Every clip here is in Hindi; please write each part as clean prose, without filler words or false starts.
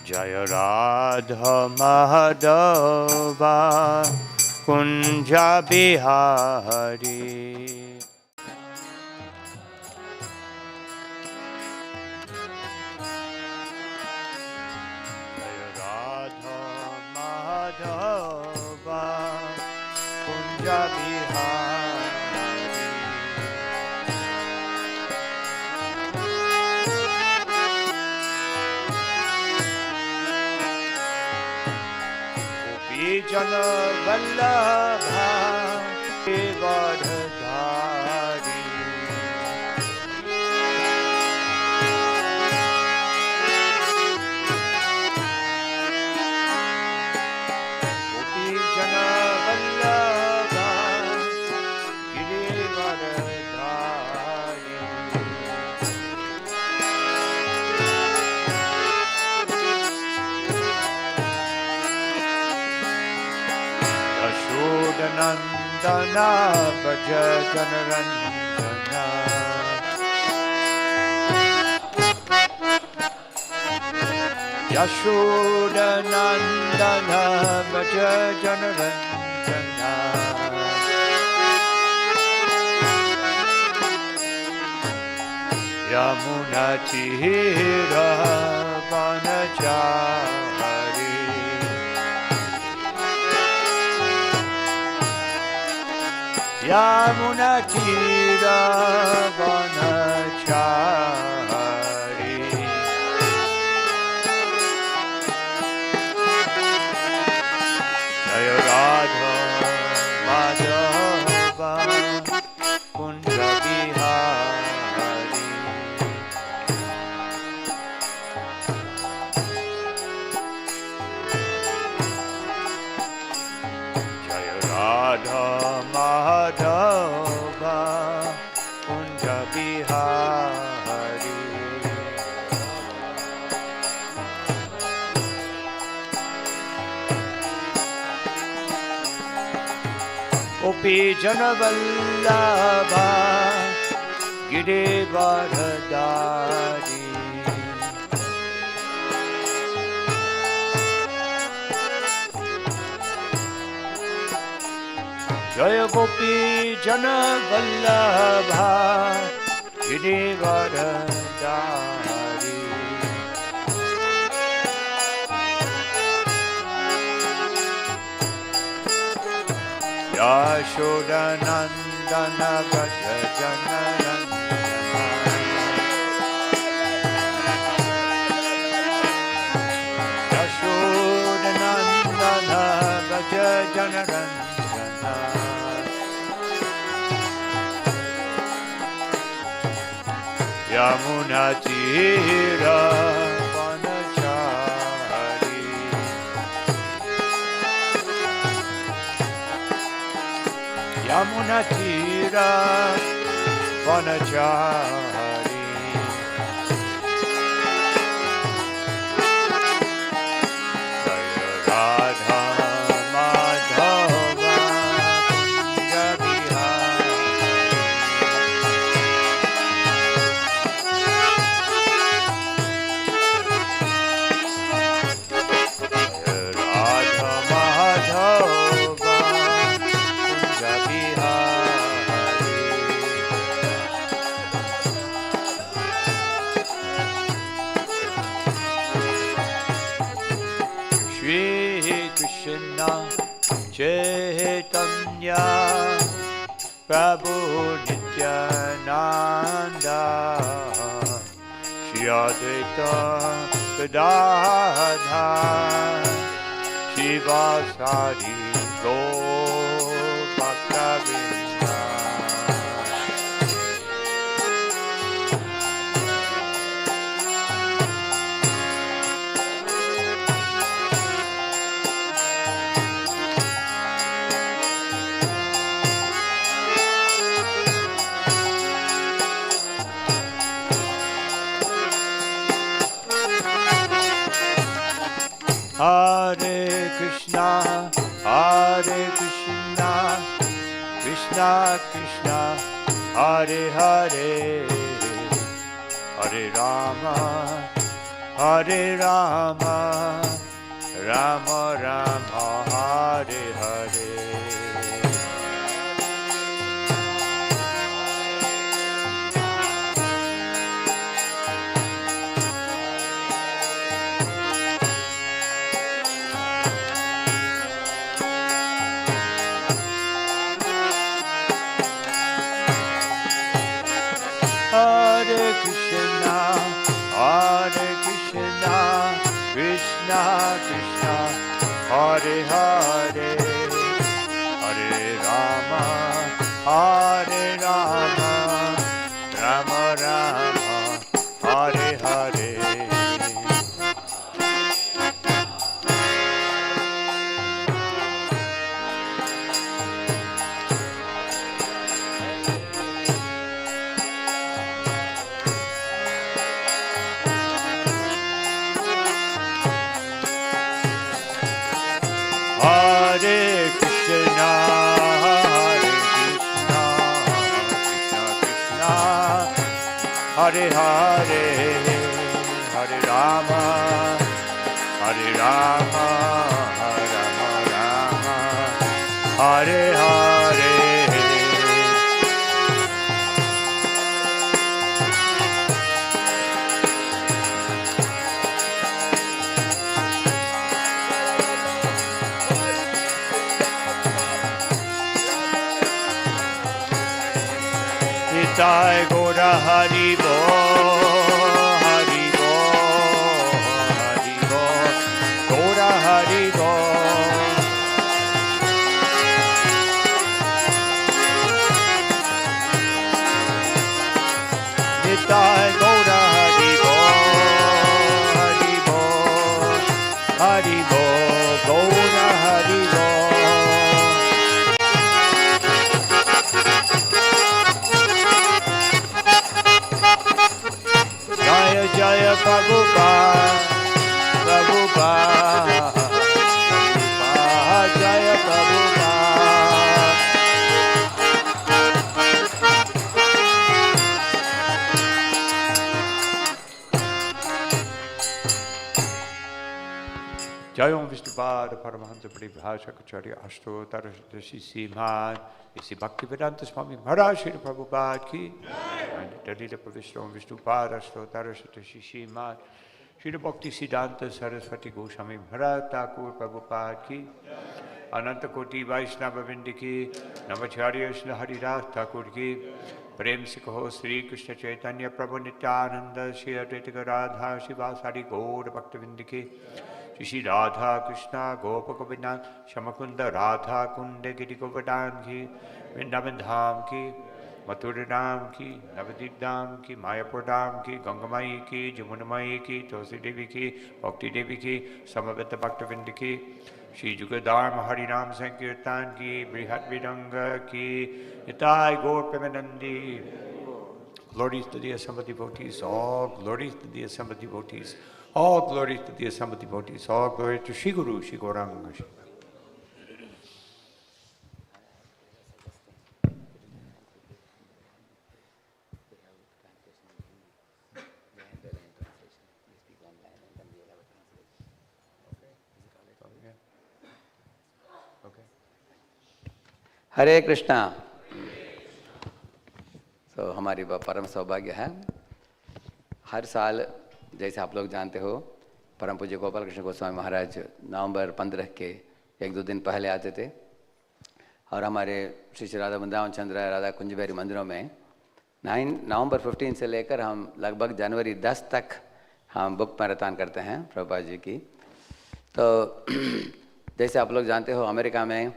जय राधा माधवा कुंज बिहारी। जय राधा माधवा कुंज बिहारी। जन वल्लभा गिरिवरधारी। गोपी जन वल्लभा गिरिवरधारी। यशोदनन्दना व्रज जनरञ्जना। यशोदनन्दना व्रज जनरञ्जना। यमुनातीरवनचारी। यमुनातीरवनचारी। जय राधा माधवा कुंज बिहारी। जय राधा माधवा कुंज बिहारी। गोपी जन वल्लभा गिरिवरधारी। जय गोपी जन वल्लभा गिरिवरधारी। यशोदनन्दन व्रज जनरञ्जना। यशोदनन्दन व्रज जनरञ्जना। यमुनातीरवनचारी। यमुनातीरवनचारी। जय राधा माधवा कुंज बिहारी। जय राधा माधवा कुंज बिहारी। श्री कृष्ण चैतन्य प्रभु नित्यानंद। श्री अद्वैत गदाधर शिवासादि गौर भक्तवृंद। Hare Krishna, Hare Krishna, Krishna Krishna, Hare Hare, Hare Rama, Hare Rama, Rama Rama, Hare Hare. Hare Krishna, Krishna Krishna, Hare Hare, Hare Rama, Rama Rama, Hare Hare. Hare Krishna, Krishna Krishna, Hare Hare, Hare Rama, Rama Rama, Hare Hare. Jai Gora Hari Bo, Hari Bo, Hari Bo, Gora Hari Bo. Jai Gora Hari Bo, Hari Bo, Hari Bo, Gora Hari Bo. Jaya Jaya Prabhupada, Prabhupada, Jaya Prabhupada. Jai Om Vishnupada Paramahansa Paribhashakacharya Ashtottara Shri Srimad Isi Bhaktivedanta Swami Maharaj Shri Prabhupada ki Dalila Pravishta Om Vishnupada Ashtottara Shri Srimad Shri Bhakti Siddhanta Saraswati Goswami Maharaj Thakur Prabhupada ki Ananta Koti Vaishnava Vindi ki Namacharya Shri Haridas Thakur ki Prem se kaho Sri Krishna Chaitanya Prabhu Nityananda Shri Advaita Radha Shivasari Gaur Bhaktivinoda ki Shri Radha Krishna Gopa Govinda Shamakunda Radha Kunde Giri Govardhan ki Vrindavan Dham ki Mathura Dham ki Navadip Dham ki Mayapur Dham ki Gangamai ki Jamunamai ki Tulsi Devi ki Bhakti Devi ki Samavita Bhaktivinoda ki Shri Jugadharma Harinam Sankirtan ki Brihat Vidanga ki Nitai Gaur Premanandi. Glories to the assembled devotees, all glories to the assembled devotees. All glory to the assembled devotees. All glory to Shri Guru, Shri Gauranga. हरे कृष्णा। तो हमारी परम सौभाग्य है, हर साल जैसे आप लोग जानते हो परम पूज्य गोपाल कृष्ण गोस्वामी महाराज नवंबर 15 के 1-2 दिन पहले आते थे और हमारे श्री श्री राधा वृंदावन चंद्र राधा कुंज बिहारी मंदिरों में नवंबर 15 से लेकर हम लगभग जनवरी 10 तक हम बुक मैराथन करते हैं प्रभुपाद जी की। तो जैसे आप लोग जानते हो अमेरिका में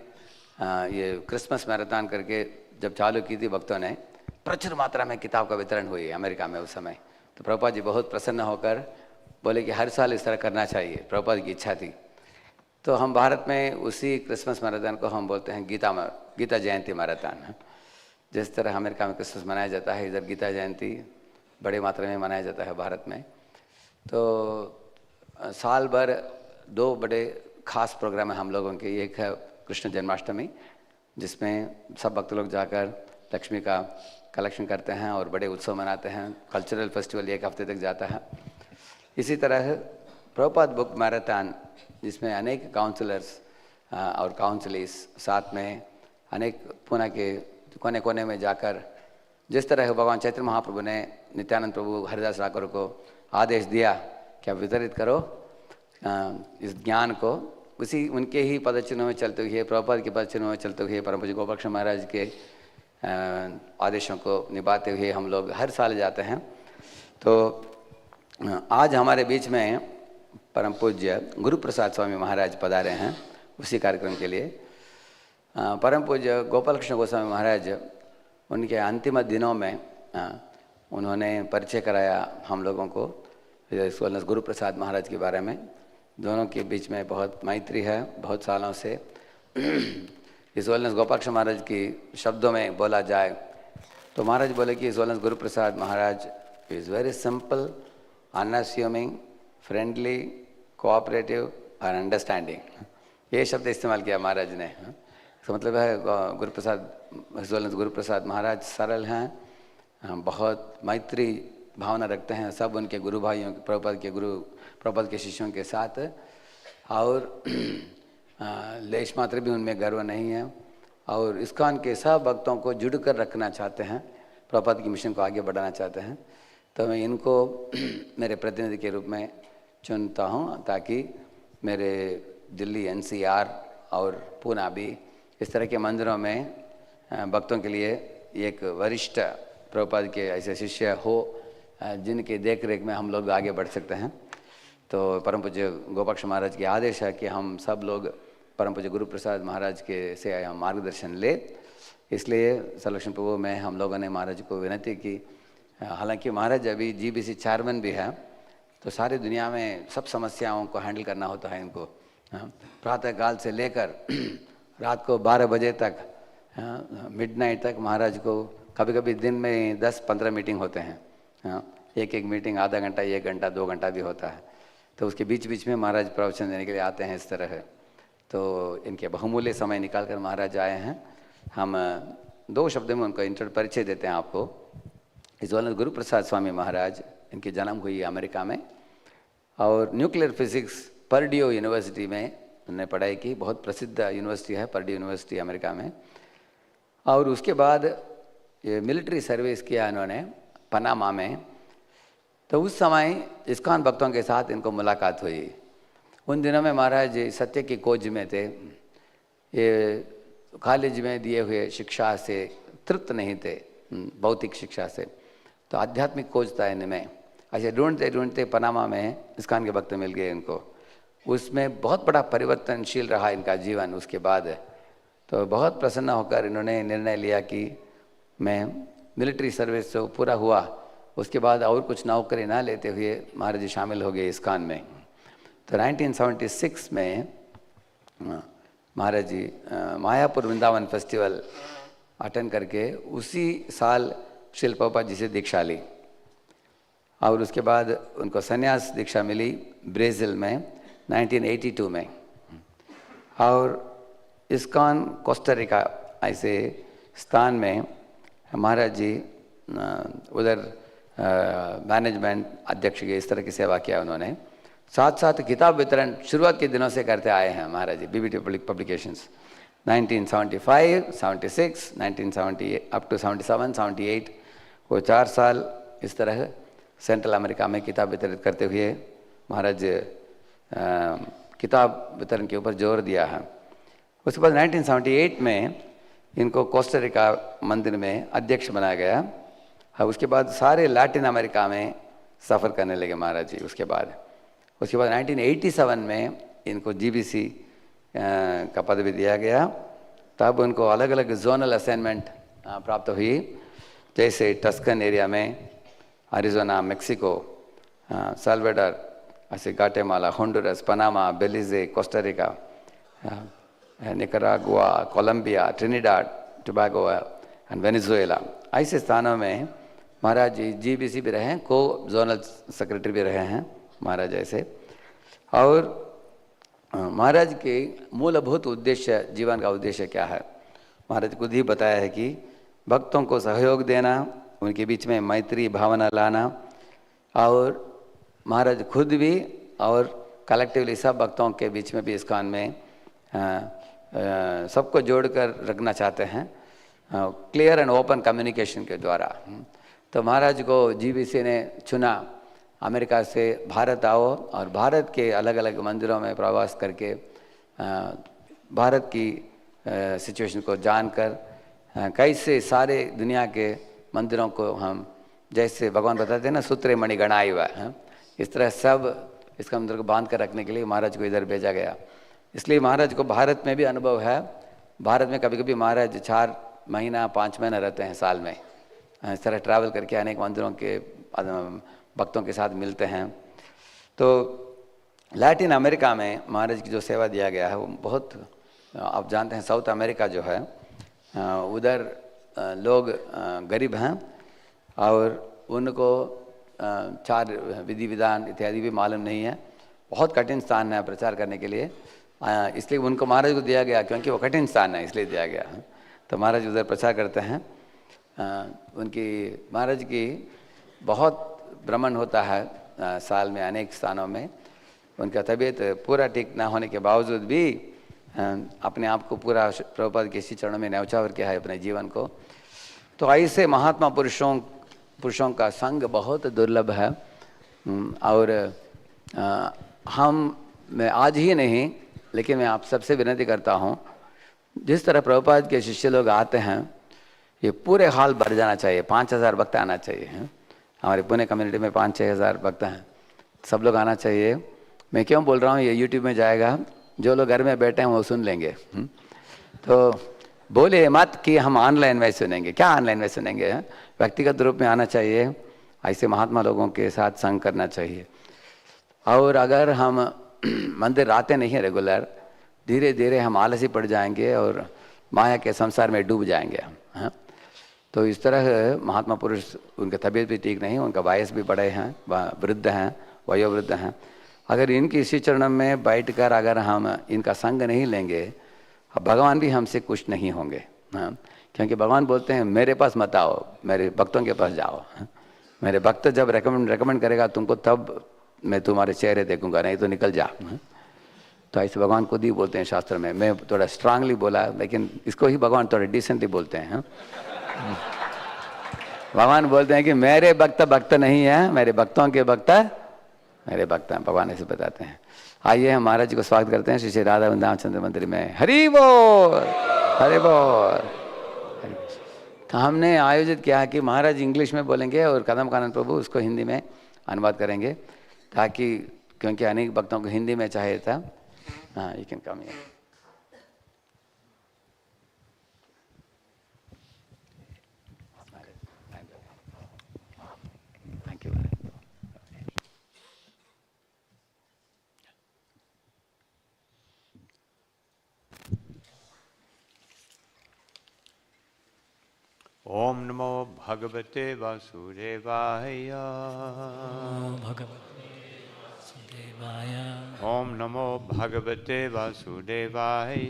ये क्रिसमस मैराथन करके जब चालू की थी भक्तों ने प्रचुर मात्रा में किताब का वितरण हुई अमेरिका में उस समय। तो प्रभुपाद जी बहुत प्रसन्न होकर बोले कि हर साल इस तरह करना चाहिए, प्रभुपाद की इच्छा थी। तो हम भारत में उसी क्रिसमस मैराथन को हम बोलते हैं गीता जयंती मैराथन। जिस तरह अमेरिका में क्रिसमस मनाया जाता है, इधर गीता जयंती बड़े मात्रा में मनाया जाता है भारत में। तो साल भर 2 बड़े खास प्रोग्राम हैं हम लोगों के। एक है कृष्ण जन्माष्टमी, जिसमें सब भक्त लोग जाकर लक्ष्मी का कलेक्शन करते हैं और बड़े उत्सव मनाते हैं। कल्चरल फेस्टिवल 1 हफ्ते तक जाता है। इसी तरह प्रभुपाद बुक मैराथन, जिसमें अनेक काउंसलर्स और काउंसलिस साथ में अनेक पुणे के कोने कोने में जाकर जिस तरह भगवान चैतन्य महाप्रभु ने नित्यानंद प्रभु हरिदास ठाकुर को आदेश दिया कि आप वितरित करो इस ज्ञान को, उसी उनके ही पदचिन्हों में चलते हुए, प्रभुपाद के पदचिन्हों में चलते हुए, परम पूज्य गोपाल कृष्ण महाराज के आदेशों को निभाते हुए हम लोग हर साल जाते हैं। तो आज हमारे बीच में परम पूज्य गुरु प्रसाद स्वामी महाराज पधारे हैं उसी कार्यक्रम के लिए। परम पूज्य गोपाल कृष्ण गोस्वामी महाराज उनके अंतिम दिनों में उन्होंने परिचय कराया हम लोगों को गुरु प्रसाद महाराज के बारे में। दोनों के बीच में बहुत मैत्री है बहुत सालों से। इस गोपाल कृष्ण महाराज की शब्दों में बोला जाए तो महाराज बोले कि इस Guru Prasad Maharaj is very simple, unassuming, friendly, cooperative और अंडरस्टैंडिंग, ये शब्द इस्तेमाल किया महाराज ने। इसका मतलब है गुरु प्रसाद महाराज सरल हैं, बहुत मैत्री भावना रखते हैं सब उनके गुरु भाइयों, प्रभुपाद के शिष्यों के साथ, और लेश मात्र भी उनमें गर्व नहीं है, और इस्कॉन के सब भक्तों को जुड़ कर रखना चाहते हैं, प्रभुपाद की मिशन को आगे बढ़ाना चाहते हैं। तो मैं इनको मेरे प्रतिनिधि के रूप में चुनता हूँ ताकि मेरे दिल्ली NCR और पूना भी इस तरह के मंदिरों में भक्तों के लिए एक वरिष्ठ प्रभुपाद के ऐसे शिष्य हो जिनके देख रेख में हम लोग आगे बढ़ सकते हैं। तो परम पूज्य गोपाल कृष्ण महाराज की आदेश है कि हम सब लोग परम पूज्य गुरु प्रसाद महाराज के से हम मार्गदर्शन ले। इसलिए सर्वलक्ष्मी प्रभु में हम लोगों ने महाराज को विनती की। हालांकि महाराज अभी GBC चेयरमैन भी है, तो सारी दुनिया में सब समस्याओं को हैंडल करना होता है इनको। प्रातःकाल से लेकर रात को 12 बजे तक, मिडनाइट तक महाराज को कभी कभी दिन में 10-15 मीटिंग होते हैं। एक एक मीटिंग आधा घंटा, 1 घंटा, 2 घंटा भी होता है। तो उसके बीच बीच में महाराज प्रवचन देने के लिए आते हैं इस तरह है। तो इनके बहुमूल्य समय निकाल कर महाराज आए हैं। हम 2 शब्दों में उनको परिचय देते हैं आपको। इस गुरु प्रसाद स्वामी महाराज, इनकी जन्म हुई अमेरिका में और न्यूक्लियर फिजिक्स पर्ड्यू यूनिवर्सिटी में उन्होंने पढ़ाई की। बहुत प्रसिद्ध यूनिवर्सिटी है पर्ड्यू यूनिवर्सिटी अमेरिका में। और उसके बाद ये मिलिट्री सर्विस किया इन्होंने पनामा में। तो उस समय इस्कॉन भक्तों के साथ इनको मुलाकात हुई। उन दिनों में महाराज सत्य की खोज में थे, ये कॉलेज में दिए हुए शिक्षा से तृप्त नहीं थे, भौतिक शिक्षा से, तो आध्यात्मिक खोज था इनमें। ऐसे ढूंढते ढूंढते पनामा में इस्कॉन के भक्त मिल गए इनको। उसमें बहुत बड़ा परिवर्तनशील रहा इनका जीवन उसके बाद। तो बहुत प्रसन्न होकर इन्होंने निर्णय लिया कि मैं मिलिट्री सर्विस जो पूरा हुआ उसके बाद और कुछ नौकरी ना लेते हुए महाराज जी शामिल हो गए इस्कॉन में। तो 1976 में महाराज जी मायापुर वृंदावन फेस्टिवल अटेंड करके उसी साल श्रील प्रभुपाद जी से दीक्षा ली। और उसके बाद उनको संन्यास दीक्षा मिली ब्राज़ील में 1982 में। और इस्कॉन कोस्टारिका ऐसे स्थान में महाराज जी उधर मैनेजमेंट अध्यक्ष की इस तरह की सेवा किया उन्होंने। साथ साथ किताब वितरण शुरुआत के दिनों से करते आए हैं महाराज जी। BBT पब्लिकेशंस 1975, 76, 1978 अप टू 77, 78 वो 4 साल इस तरह सेंट्रल अमेरिका में किताब वितरित करते हुए महाराज किताब वितरण के ऊपर जोर दिया है। उसके बाद 1978 में इनको कोस्टारिका मंदिर में अध्यक्ष बनाया गया। उसके बाद सारे लैटिन अमेरिका में सफ़र करने लगे महाराज जी। उसके बाद 1987 में इनको GBC का पद भी दिया गया। तब उनको अलग अलग जोनल असाइनमेंट प्राप्त हुई, जैसे टस्कन एरिया में अरिजोना, मेक्सिको, साल्वाडोर, ऐसे Guatemala, Honduras, Panama, Belize, Costa Rica, Nicaragua, Colombia, Trinidad, Tobago and Venezuela, ऐसे स्थानों में महाराज जी GBC भी रहे हैं, को जोनल सेक्रेटरी भी रहे हैं महाराज ऐसे। और महाराज के मूलभूत उद्देश्य, जीवन का उद्देश्य क्या है, महाराज खुद ही बताया है कि भक्तों को सहयोग देना, उनके बीच में मैत्री भावना लाना और महाराज खुद भी और कलेक्टिवली सब भक्तों के बीच में भी इस्कॉन में सबको जोड़कर रखना चाहते हैं, क्लियर एंड ओपन कम्युनिकेशन के द्वारा। तो महाराज को जीबीसी ने चुना, अमेरिका से भारत आओ और भारत के अलग अलग मंदिरों में प्रवास करके भारत की सिचुएशन को जानकर कैसे सारे दुनिया के मंदिरों को हम, जैसे भगवान बताते हैं ना, सूत्रे मणि गणाई हुआ है, इस तरह सब इसका मंदिर को बांध कर रखने के लिए महाराज को इधर भेजा गया। इसलिए महाराज को भारत में भी अनुभव है। भारत में कभी कभी महाराज 4 महीना 5 महीना रहते हैं साल में, इस तरह ट्रैवल करके अनेक मंदिरों के भक्तों के साथ मिलते हैं। तो लैटिन अमेरिका में महाराज की जो सेवा दिया गया है वो बहुत, आप जानते हैं साउथ अमेरिका जो है उधर लोग गरीब हैं और उनको 4 विधि विधान इत्यादि भी मालूम नहीं है, बहुत कठिन स्थान है प्रचार करने के लिए, इसलिए उनको महाराज को दिया गया, क्योंकि वो कठिन स्थान है इसलिए दिया गया। तो महाराज उधर प्रचार करते हैं। उनकी महाराज की बहुत भ्रमण होता है साल में अनेक स्थानों में। उनका तबीयत पूरा ठीक ना होने के बावजूद भी अपने आप को पूरा प्रभुपाद के इसी चरणों में न्यौछावर किया है अपने जीवन को। तो ऐसे महात्मा पुरुषों का संग बहुत दुर्लभ है। और मैं आज ही नहीं, लेकिन मैं आप सबसे विनती करता हूँ, जिस तरह प्रभुपाद के शिष्य लोग आते हैं ये पूरे हाल भर जाना चाहिए। 5000 भक्त आना चाहिए। हमारे पुणे कम्युनिटी में 5-6 हज़ार भक्त हैं, सब लोग आना चाहिए। मैं क्यों बोल रहा हूँ, ये यूट्यूब में जाएगा, जो लोग घर में बैठे हैं वो सुन लेंगे। तो बोले मत कि हम ऑनलाइन में सुनेंगे, क्या ऑनलाइन में सुनेंगे, व्यक्तिगत रूप में आना चाहिए, ऐसे महात्मा लोगों के साथ संग करना चाहिए। और अगर हम मंदिर आते नहीं हैं रेगुलर, धीरे धीरे हम आलसी पड़ जाएंगे और माया के संसार में डूब जाएंगे हम। तो इस तरह महात्मा पुरुष, उनकी तबीयत भी ठीक नहीं, उनका वयस भी बड़े हैं, वृद्ध हैं, वयोवृद्ध हैं। अगर इनकी इसी चरण में बैठकर अगर हम इनका संग नहीं लेंगे, भगवान भी हमसे खुश नहीं होंगे। क्योंकि भगवान बोलते हैं मेरे पास मत आओ, मेरे भक्तों के पास जाओ। मेरे भक्त जब रेकमेंड करेगा तुमको, तब मैं तुम्हारे चेहरे देखूंगा, नहीं तो निकल जा। तो ऐसे भगवान खुद ही बोलते हैं शास्त्र में। मैं थोड़ा स्ट्रांगली बोला, लेकिन इसको ही भगवान थोड़ा डिसेंटली बोलते हैं। भगवान बोलते हैं कि मेरे भक्त नहीं है, मेरे भक्तों के भक्त मेरे भक्त हैं। भगवान ऐसे बताते हैं। आइए हम महाराज जी को स्वागत करते हैं श्री श्री राधा वृंदावन चंद्र मंदिर में। हरि बोल, हरि बोल। तो हमने आयोजित किया कि महाराज इंग्लिश में बोलेंगे और कदम कानन प्रभु उसको हिंदी में अनुवाद करेंगे, ताकि क्योंकि अनेक भक्तों को हिंदी में चाहिए था। हाँ, you can come here. Thank you. ओम नमो भगवते वासुदेवाय। ओम नमो भगवते वासुदेवाय।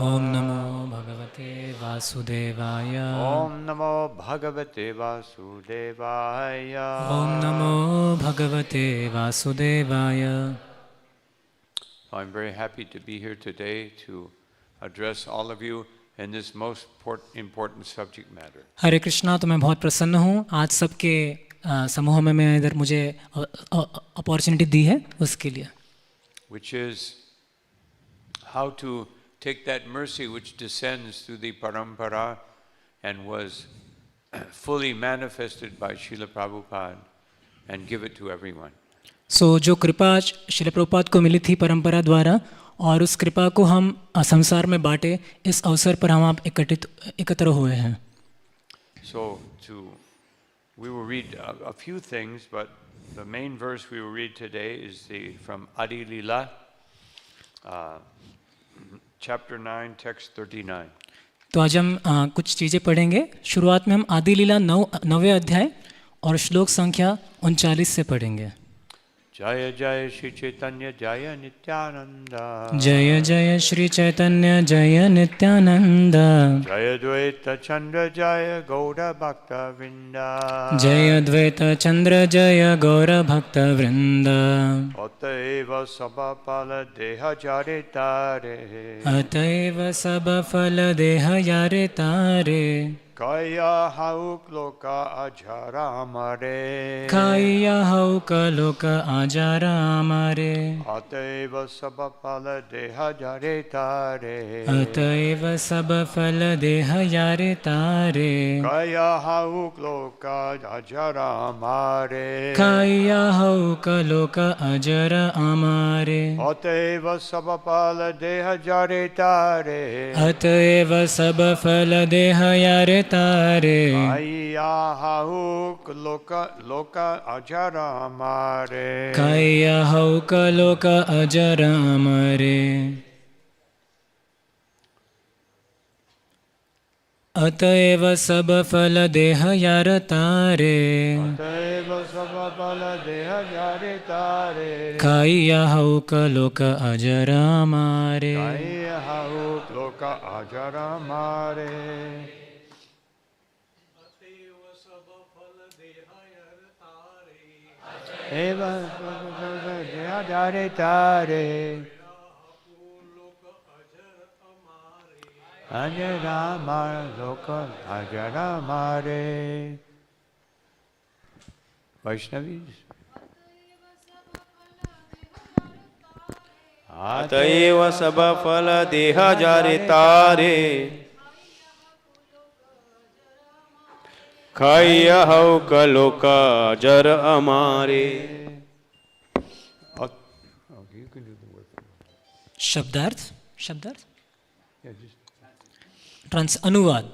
ओम नमो भगवते वासुदेवाय। ओम नमो भगवते वासुदेवाय। ओम नमो भगवते वासुदेवाय। I'm very happy to be here today to address all of you in this most important subject matter. हरे कृष्णा। तो मैं बहुत प्रसन्न हूँ आज सबके समूह में मैं इधर मुझे अपॉर्चुनिटी दी है उसके लिए, which is how to take that mercy which descends through the parampara and was fully manifested by Srila Prabhupada and give it to everyone. सो जो कृपा श्रील प्रभुपाद को मिली थी परंपरा द्वारा, और उस कृपा को हम संसार में बांटे, इस अवसर पर हम आप एकत्र हुए हैं। So we will read a few things, but the main verse we will read today is from Adi Lila, chapter 9, text 39. तो आज हम कुछ चीज़ें पढ़ेंगे। शुरुआत में हम आदि लीला 9वें अध्याय और श्लोक संख्या 39 से पढ़ेंगे। Jaya Jaya Shri Chaitanya Jaya Nityananda. जय जय श्री चैतन्य जय Nityanand. Jaya Dvaita Chandra Jaya Gaura Bhakta Vrinda. जय द्वैत चंद्र जय गौर भक्त वृंद। Ataiva Sabapala Deha Jaritare. अतएव सब फल देह यारे तारे। Kaya Hauk Loka Ajara Mare. खाइया हऊ कलोक आजारा हमारे। Ataiva Sabapala Deha Jaritare. अतएव सब फल देह यारे तारे। Kaya Hauk Loka Ajara Mare. खाइया हऊ कलोक अजर हमारे। Ataiva Sabapala Deha Jaritare. अतएव सब फल देह यारे तारे। Kaya Hauk Loka Ajara Mare. खाइया हऊ कलोक अजर हमारे। अतएव सब फल देह यार तारे। Ataiva Sabapala Deha Jaritare. खाइया हऊ कलोक अजर हमारे। Kaya Hauk Loka Ajara Mare. Eva Deha Jaritare. Ajara Mare Loka Ajara Mare. Vaishnavis. अतएव सब फल देह जारे तारे। खाइया हऊ कलोक जर अमारे। शब्दार्थ अनुवाद।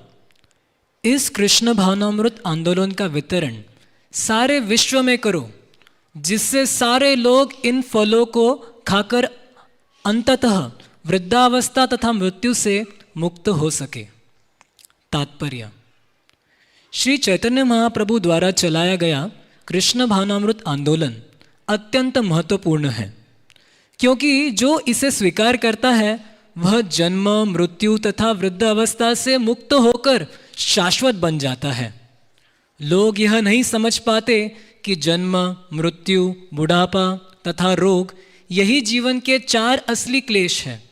इस कृष्ण भावनामृत आंदोलन का वितरण सारे विश्व में करो, जिससे सारे लोग इन फलों को खाकर अंततः वृद्धावस्था तथा मृत्यु से मुक्त हो सके। तात्पर्य: श्री चैतन्य महाप्रभु द्वारा चलाया गया कृष्ण भावनामृत आंदोलन अत्यंत महत्वपूर्ण है, क्योंकि जो इसे स्वीकार करता है वह जन्म, मृत्यु तथा वृद्धावस्था से मुक्त होकर शाश्वत बन जाता है। लोग यह नहीं समझ पाते कि जन्म, मृत्यु, बुढ़ापा तथा रोग यही जीवन के 4 असली क्लेश हैं।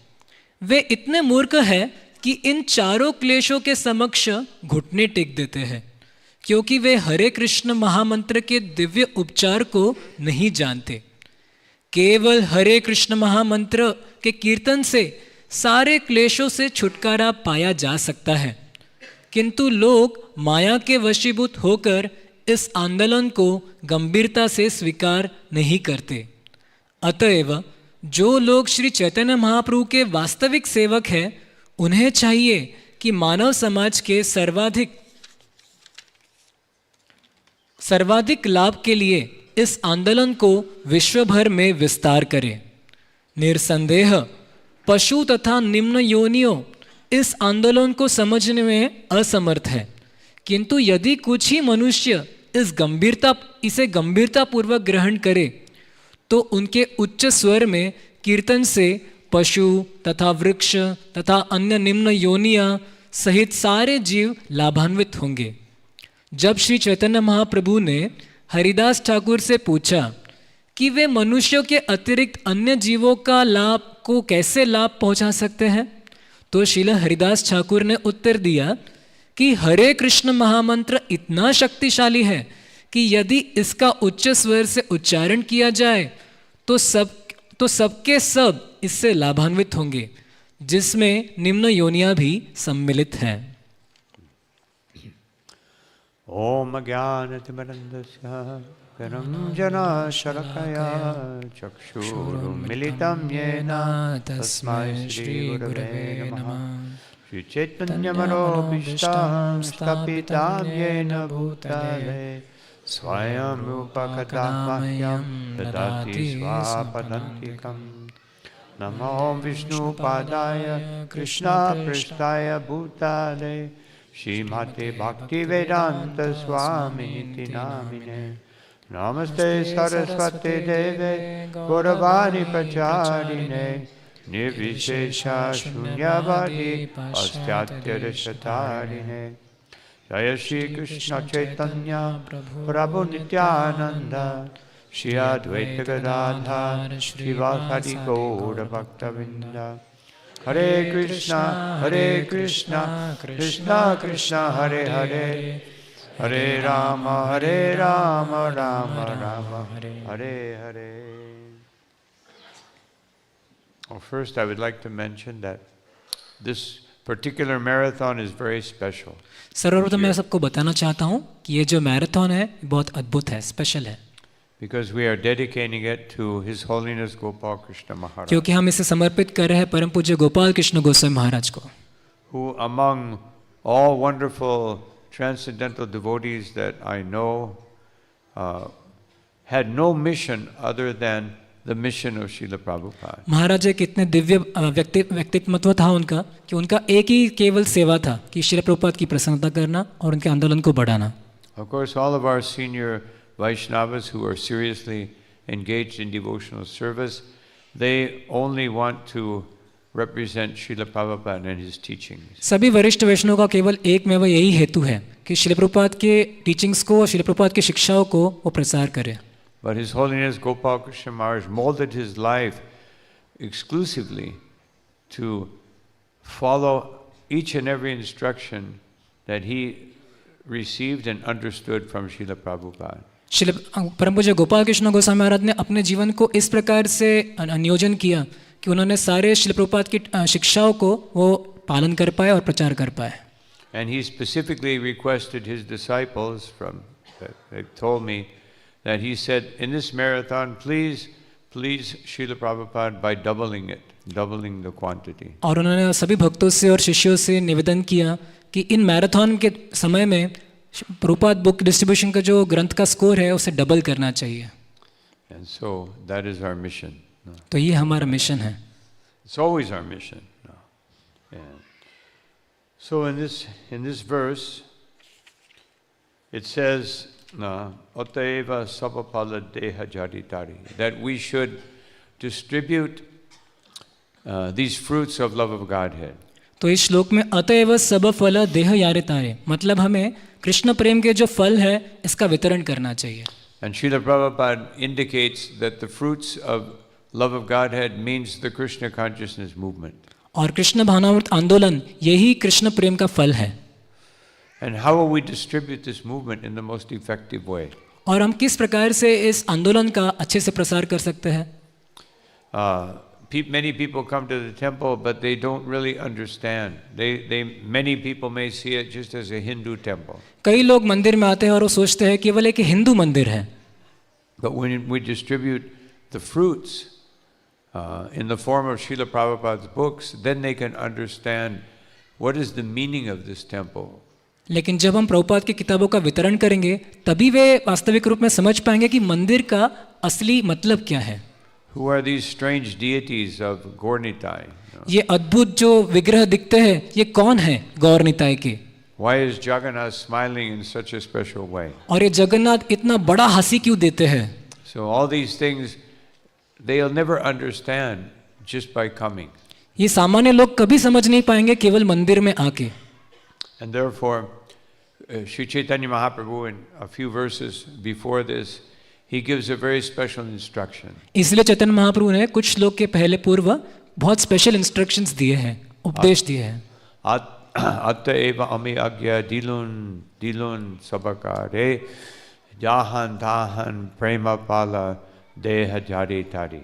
वे इतने मूर्ख हैं कि इन चारों क्लेशों के समक्ष घुटने टेक देते हैं, क्योंकि वे हरे कृष्ण महामंत्र के दिव्य उपचार को नहीं जानते। केवल हरे कृष्ण महामंत्र के कीर्तन से सारे क्लेशों से छुटकारा पाया जा सकता है, किंतु लोग माया के वशीभूत होकर इस आंदोलन को गंभीरता से स्वीकार नहीं करते। अतएव जो लोग श्री चैतन्य महाप्रभु के वास्तविक सेवक हैं, उन्हें चाहिए कि मानव समाज के सर्वाधिक लाभ के लिए इस आंदोलन को विश्व भर में विस्तार करें। निरसंदेह पशु तथा निम्न योनियों इस आंदोलन को समझने में असमर्थ है, किंतु यदि कुछ ही मनुष्य इसे गंभीरतापूर्वक ग्रहण करे तो उनके उच्च स्वर में कीर्तन से पशु तथा वृक्ष तथा अन्य निम्न योनियां सहित सारे जीव लाभान्वित होंगे। जब श्री चैतन्य महाप्रभु ने हरिदास ठाकुर से पूछा कि वे मनुष्यों के अतिरिक्त अन्य जीवों का को कैसे लाभ पहुंचा सकते हैं, तो श्रील हरिदास ठाकुर ने उत्तर दिया कि हरे कृष्ण महामंत्र इतना शक्तिशाली है कि यदि इसका उच्च स्वर से उच्चारण किया जाए तो सबके सब इससे लाभान्वित होंगे, जिसमें निम्न योनियां भी सम्मिलित हैं। ओम ज्ञानतिमिरन्धस्य ज्ञानञ्जनशलाकया चक्षुरुन्मिलितं येन तस्मै श्रीगुरवे नमः। श्रीचैतन्यमनोभीष्टं स्थापितं येन भूतले स्वयं रूपकथा मह्यं ददाति स्वापदान्तिकम्। नमो विष्णुपादाय कृष्णपृष्ठाय भूतले श्रीमते Bhaktivedanta स्वामीति नामिने। Namaste Saraswati Deve Gauravani Pacharine Nirvishesha Shunyavadi Astyatyarishatarine Jaya Shri Krishna Chaitanya Prabhu Nityananda Shri Advaita Gadadhar Srivasadi Gaura Bhaktavinda Hare Krishna Krishna Krishna Hare Hare Hare Rama Rama Rama Hare Hare. Well, first I would like to mention that this particular marathon is very special. सर्वप्रथम मैं सबको बताना चाहता हूँ कि ये जो मैराथन है बहुत अद्भुत है, स्पेशल है, Because we are dedicating it to His Holiness Gopal Krishna Maharaj, क्योंकि हम इसे समर्पित कर रहे हैं परम पूज्य गोपाल कृष्ण गोस्वामी महाराज को, who among all wonderful transcendental devotees that I know had no mission other than the mission of Srila Prabhupada. महाराज एक इतने दिव्य व्यक्तित्व था उनका कि उनका एक ही केवल सेवा था कि श्रील प्रभुपाद की प्रसन्नता करना और उनके आंदोलन को बढ़ाना. Of course, all of our senior Vaishnavas who are seriously engaged in devotional service, they only want to represent Srila Prabhupada and his teachings. सभी वरिष्ठ वैष्णव का केवल एक में वह यही हेतु है कि श्रील प्रभुपाद के टीचिंग्स को और श्रील प्रभुपाद की शिक्षाओं को वो प्रसार करें. But His Holiness Gopal Krishna Maharaj molded his life exclusively to follow each and every instruction that he received and understood from Srila Prabhupada. Srila परम पूज्य गोपाल कृष्ण गोस्वामी महाराज ने अपने जीवन को इस प्रकार से नियोजन किया कि उन्होंने सारे श्रील प्रभुपाद की शिक्षाओं को वो पालन कर पाए और प्रचार कर पाए. And he specifically requested his disciples they told me that he said, in this marathon, please Srila Prabhupada by doubling the quantity. और उन्होंने सभी भक्तों से और शिष्यों से निवेदन किया कि इन मैराथन के समय में प्रभुपाद बुक डिस्ट्रीब्यूशन का जो ग्रंथ का स्कोर है उसे डबल करना चाहिए. And so that is our mission. तो ये हमारा मिशन है. It's always our mission. And so in this verse, it says, Oteva Sabapala Deha Jaritari, that we should distribute these fruits of love of Godhead. तो इस श्लोक में अतएव सब फल देह यारितारे, मतलब हमें कृष्ण प्रेम के जो फल है इसका वितरण करना चाहिए. And Srila Prabhupada indicates that the fruits of love of Godhead means the Krishna consciousness movement. और कृष्ण भावनामृत आंदोलन यही कृष्ण प्रेम का फल है. And how will we distribute this movement in the most effective way? और हम किस प्रकार से इस आंदोलन का अच्छे से प्रसार कर सकते हैं? Many people come to the temple, but they don't really understand. Many people may see it just as a Hindu temple. कई लोग मंदिर में आते हैं और वो सोचते हैं केवल एक हिंदू मंदिर है. But when we distribute the fruits in the form of Srila Prabhupada's books, then they can understand what is the meaning of this temple. लेकिन जब हम प्रभुपाद की किताबों का वितरण करेंगे तभी वे वास्तविक रूप में समझ पाएंगे कि मंदिर का असली मतलब क्या है. Who are these strange deities of Gaur-Nitai? ये अद्भुत जो विग्रह दिखते हैं ये कौन है गौर निताय के? Why is Jagannath smiling in such a special way? और ये जगन्नाथ इतना बड़ा हंसी क्यों देते हैं? So all these things they'll never understand just by coming. ये सामान्य लोग कभी समझ नहीं पाएंगे केवल मंदिर में आके. And therefore Sri Chaitanya Mahaprabhu in a few verses before this he gives a very special instruction. इसलिए चैतन्य महाप्रभु ने कुछ श्लोक के पहले पूर्व बहुत स्पेशल इंस्ट्रक्शंस दिए हैं, उपदेश दिए हैं. Atta eva ami agya dilun sabakare jahan dahan prema pala deha jari tari.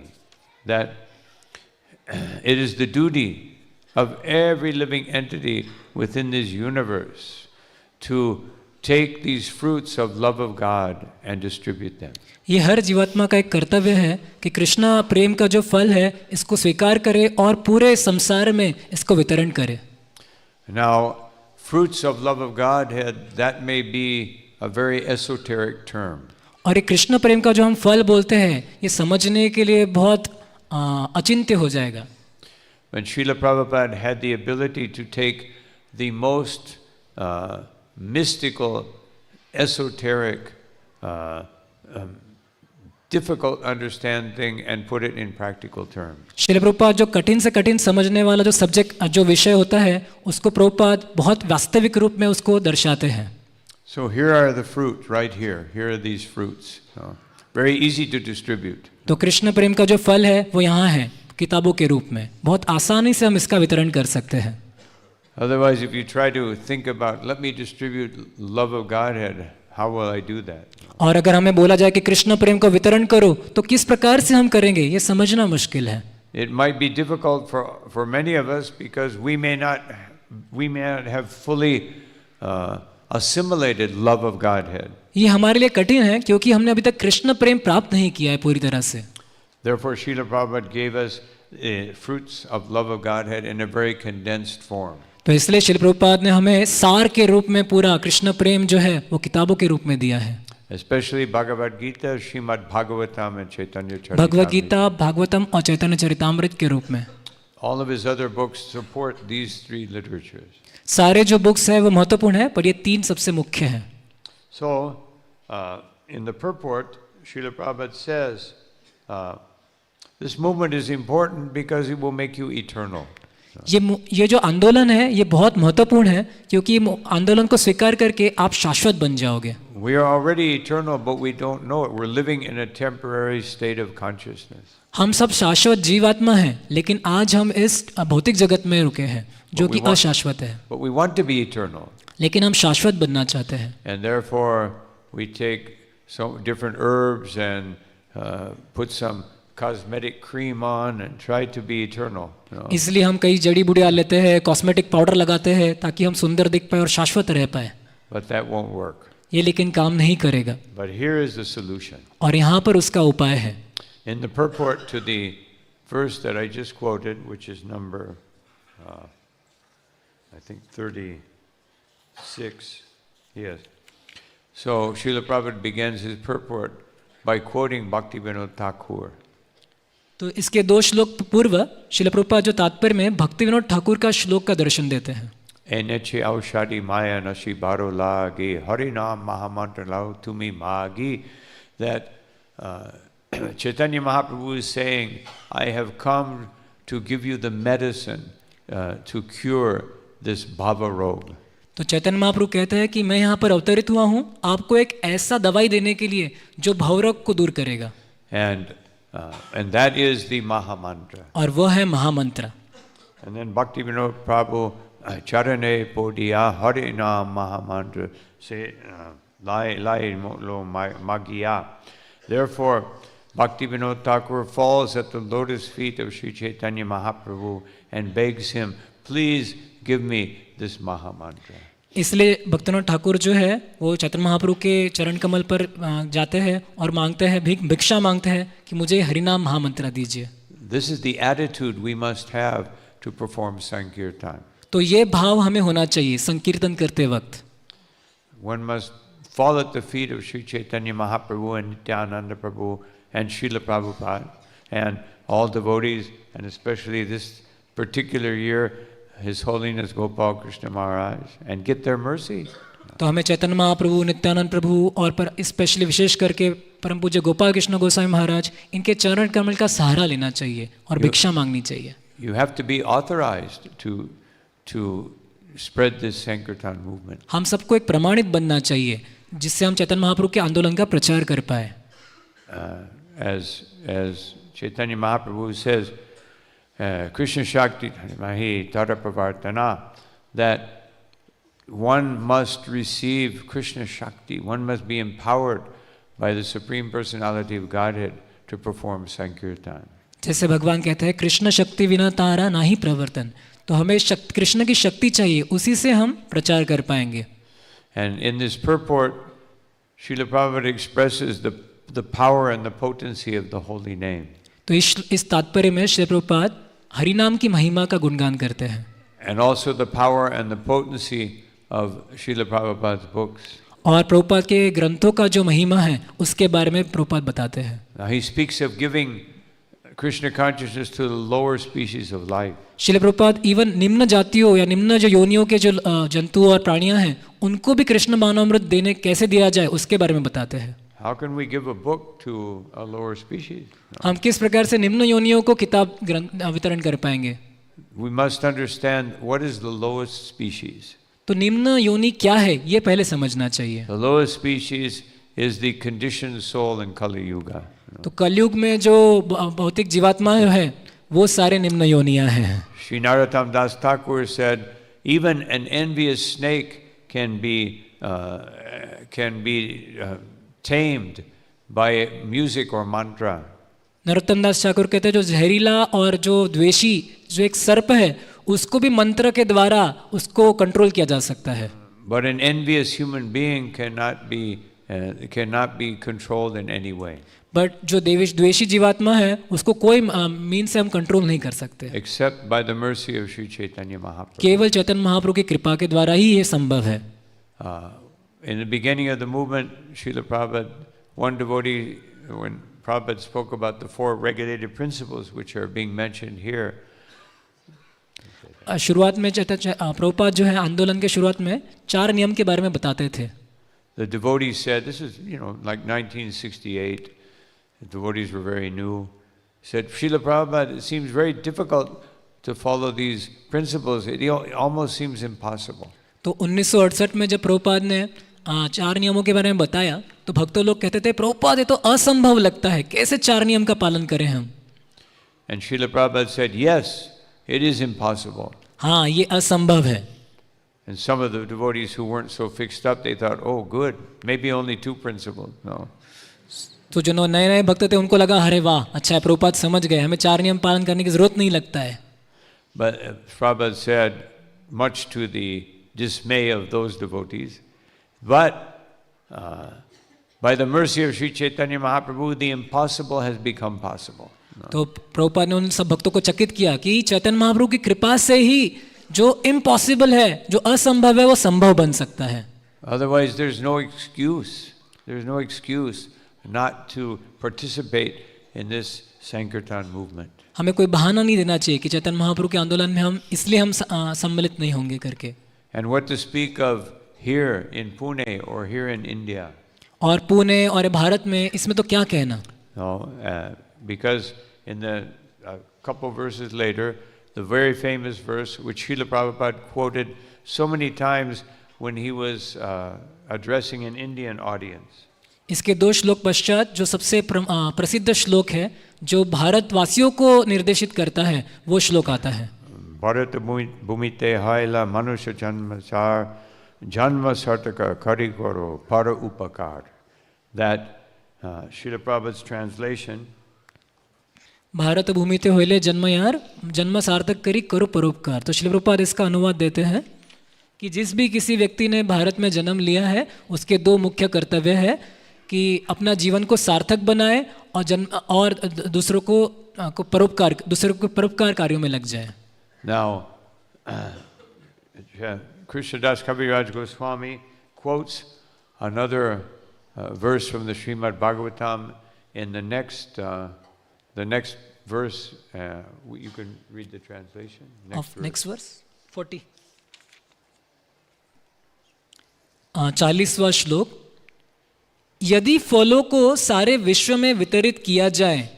That it is the duty of every living entity within this universe to take these fruits of love of God and distribute them. ये हर जीवात्मा का एक कर्तव्य है कि कृष्णा प्रेम का जो फल है इसको स्वीकार करे और पूरे संसार में इसको वितरण करे. Now, fruits of love of Godhead, that may be a very esoteric term. और ये कृष्ण प्रेम का जो हम फल बोलते हैं ये समझने के लिए बहुत अचिंत्य हो जाएगा. When Srila Prabhupada had the ability to take the most mystical, esoteric difficult understanding and put it in practical terms. Srila Prabhupada जो कठिन से कठिन समझने वाला जो सब्जेक्ट जो विषय होता है उसको प्रभुपाद बहुत वास्तविक रूप में उसको दर्शाते हैं. So here are the fruit right here. Here are these fruits. So, very easy to distribute. तो कृष्ण प्रेम का जो फल है वो यहाँ है किताबों के रूप में. बहुत आसानी से हम इसका वितरण कर सकते हैं. Otherwise, if you try to think about, let me distribute love of Godhead, how will I do that? और अगर हमें बोला जाए कि कृष्ण प्रेम को वितरण करो तो किस प्रकार से हम करेंगे, ये समझना मुश्किल है. It might be difficult for many of us because we may not have fully assimilated love of Godhead. ये हमारे लिए कठिन है क्योंकि हमने अभी तक कृष्ण प्रेम प्राप्त नहीं किया है पूरी तरह से. Therefore, Srila Prabhupada gave us fruits of love of Godhead in a very condensed form. तो इसलिए श्रील प्रभुपाद ने हमें सार के रूप में पूरा कृष्ण प्रेम जो है वो किताबों के रूप में दिया है. Especially Bhagavad Gita, Srimad Bhagavatam and Chaitanya Charitamrita. Bhagavad Gita, Bhagavatam और चैतन्य चरितामृत के रूप में. All of his other books support these three literatures. सारे जो बुक्स हैं वो महत्वपूर्ण है पर ये तीन सबसे मुख्य हैं. So, in the purport, Srila Prabhupada says, this movement is important because it will make you eternal. ये जो आंदोलन है ये बहुत महत्वपूर्ण है क्योंकि आंदोलन को स्वीकार करके आप शाश्वत बन जाओगे. We are already eternal, but we don't know it. We're living in a temporary state of consciousness. हम सब शाश्वत जीवात्मा हैं लेकिन आज हम इस भौतिक जगत में रुके हैं जो कि अशाश्वत है. But we want to be eternal. लेकिन हम शाश्वत बनना चाहते हैं. And therefore, we take some different herbs and put some cosmetic cream on and try to be eternal. इसलिए हम कई जड़ी बूटियां लेते हैं, कॉस्मेटिक पाउडर लगाते हैं ताकि हम सुंदर दिख पाए और शाश्वत रह पाए. But that won't work. ये लेकिन काम नहीं करेगा. But here is the solution. और यहाँ पर उसका उपाय है. In the purport to the verse that I just quoted, which is number, I think 36, yes. So Srila Prabhupada begins his purport by quoting Bhaktivinoda Thakur. तो इसके दो श्लोक पूर्व श्रील प्रभुपाद जो तात्पर्य में भक्ति विनोद ठाकुर का श्लोक का दर्शन देते हैं. Eneche aushadi maya nashi baro lagi harinam mahamantra lau tumi magi. That Chaitanya Mahaprabhu is saying, I have come to give you the medicine to cure this bhava roga. तो चैतन्य महाप्रभु कहते हैं कि मैं यहाँ पर अवतरित हुआ हूँ आपको एक ऐसा दवाई देने के लिए जो भवरोग को दूर करेगा. And that is the Mahamantra. और वो है महामंत्र. And then Bhaktivinoda Prabhu Charane Podiya Harinam Mahamantra say Lai Lo Magiya. Therefore, Bhaktivinoda Thakur falls at the lotus feet of Sri Chaitanya Mahaprabhu and begs him, please give me this Mahamantra. इसलिए भक्तिविनोद ठाकुर जो है वो चैतन्य महाप्रभु के चरण कमल पर जाते हैं और मांगते हैं भिक्षा मांगते हैं कि मुझे हरिनाम महामंत्र दीजिए. This is the attitude we must have to perform Sankirtan. तो ये भाव हमें होना चाहिए संकीर्तन करते वक्त. One must fall at the feet of Sri Chaitanya Mahaprabhu and Nityananda Prabhu and Srila Prabhupada and all devotees, and especially this particular year, His Holiness Gopal Krishna Maharaj, and get their mercy. तो हमें चैतन्य महाप्रभु, नित्यानंद प्रभु और पर स्पेशली विशेष करके परम पूज्य गोपाल कृष्ण गोस्वामी महाराज इनके चरण कमल का सहारा लेना चाहिए और भिक्षा मांगनी चाहिए. You have to be authorized to spread this Sankirtan movement. हम सबको एक प्रमाणित बनना चाहिए जिससे हम चैतन्य महाप्रभु के आंदोलन का प्रचार कर पाए. As Chaitanya Mahaprabhu says, Krishna Shakti Mahi Tarapavartana, that one must receive Krishna Shakti, one must be empowered by the Supreme Personality of Godhead to perform Sankirtan. जैसे भगवान कहते हैं कृष्ण शक्ति बिना तारा ना ही प्रवर्तन, तो हमें कृष्ण की शक्ति चाहिए, उसी से हम प्रचार कर पाएंगे. And in this purport, Srila Prabhupada expresses the power and the potency of the holy name. तो इस तात्पर्य में श्री प्रभुपाद हरिनाम की महिमा का गुणगान करते हैं. And also the power and the potency of Srila Prabhupada's books. और प्रभुपाद के ग्रंथों का जो महिमा है उसके बारे में प्रभुपाद बताते हैं. Now he speaks of giving Krishna consciousness to the lower species of life. Srila Prabhupada even निम्न जातियों या निम्न जो योनियों के जो जंतु और प्राणियां हैं उनको भी कृष्ण भावनामृत देने कैसे दिया जाए उसके बारे में बताते हैं. How can we give a book to a lower species? हम किस प्रकार से निम्न योनियों को किताब वितरण कर पाएंगे? We must understand what is the lowest species. तो निम्न योनि क्या है ये पहले समझना चाहिए. The lowest species is the conditioned soul in Kali Yuga. तो कलयुग में जो भौतिक जीवात्मा है वो सारे निम्न योनियां हैं. Sri Narottam Das Thakur said, even an envious snake can be tamed by music or mantra. Narottam दास ठाकुर कहते हैं जो जहरीला और जो द्वेषी जो एक सर्प है उसको भी मंत्र के द्वारा उसको कंट्रोल किया जा सकता है. But an envious human being cannot be controlled in any way. But जो द्वेषी जीवात्मा है उसको कोई मीन से हम कंट्रोल नहीं कर सकते. Except by the mercy of Sri Chaitanya Mahaprabhu. केवल चैतन्य महाप्रभु की कृपा के द्वारा ही ये संभव है. In the beginning of the movement, Srila Prabhupada, one devotee, when Prabhupada spoke about the 4 regulated principles which are being mentioned here, शुरुआत में प्रभुपाद जो है आंदोलन के शुरुआत में 4 नियम के बारे में बताते थे. the devotees said, this is, like 1968, the devotees were very new, said, Srila Prabhupada, it seems very difficult to follow these principles. It almost seems impossible. तो 1968 में जब प्रभुपाद ने 4 नियमों के बारे में बताया तो भक्तों लोग कहते थे प्रभुपाद ये तो असंभव लगता है, कैसे 4 नियम का पालन करें हम. And Srila Prabhupada said, yes, it is impossible. हाँ ये असंभव है. And some of the devotees who weren't so fixed up, they thought, oh good, maybe only 2 principles. No. तो जो नए भक्त थे उनको लगा अरे वाह अच्छा है प्रभुपाद समझ गए, हमें 4 नियम पालन करने की जरूरत नहीं लगता है. But Prabhupada said, much to the dismay of those devotees, but by the mercy of Sri Chaitanya Mahaprabhu, the impossible has become possible. तो प्रभुपाद ने उन सब भक्तों को चकित किया कि चैतन्य महाप्रभु की कृपा से ही जो इम्पॉसिबल है, जो असंभव है, वो संभव बन सकता है. Otherwise, there's no excuse. There's no excuse not to participate in this Sankirtan movement. हमें कोई बहाना नहीं देना चाहिए कि चैतन्य महाप्रभु के आंदोलन में हम इसलिए हम सम्मिलित नहीं होंगे करके. And what to speak of here in Pune or here in India? और पुणे और भारत में इसमें तो क्या कहना. No, because in the couple verses later, the very famous verse which Srila Prabhupada quoted so many times when he was addressing an Indian audience. इसके 2 श्लोक पश्चात जो सबसे प्रसिद्ध श्लोक है जो भारतवासियों को निर्देशित करता है वो श्लोक आता है. Bharata bhumite haila manusya janma sartaka kari karo para upakar. That Srila Prabhupada's translation, Bharat भूमि ते होइले जन्म यार जन्म सार्थक करी करो परोपकार. तो श्रील प्रभुपाद इसका अनुवाद देते हैं कि जिस भी किसी व्यक्ति ने भारत में जन्म लिया है उसके 2 मुख्य कर्तव्य है कि अपना जीवन को सार्थक बनाए और दूसरों को परोपकार कार्यों में लग जाए. now Krishnadas Kaviraj Goswami quotes another verse from the Srimad Bhagavatam in the next verse. You can read the translation. Next verse 40. 40वां श्लोक. यदि फलों को सारे विश्व में वितरित किया जाए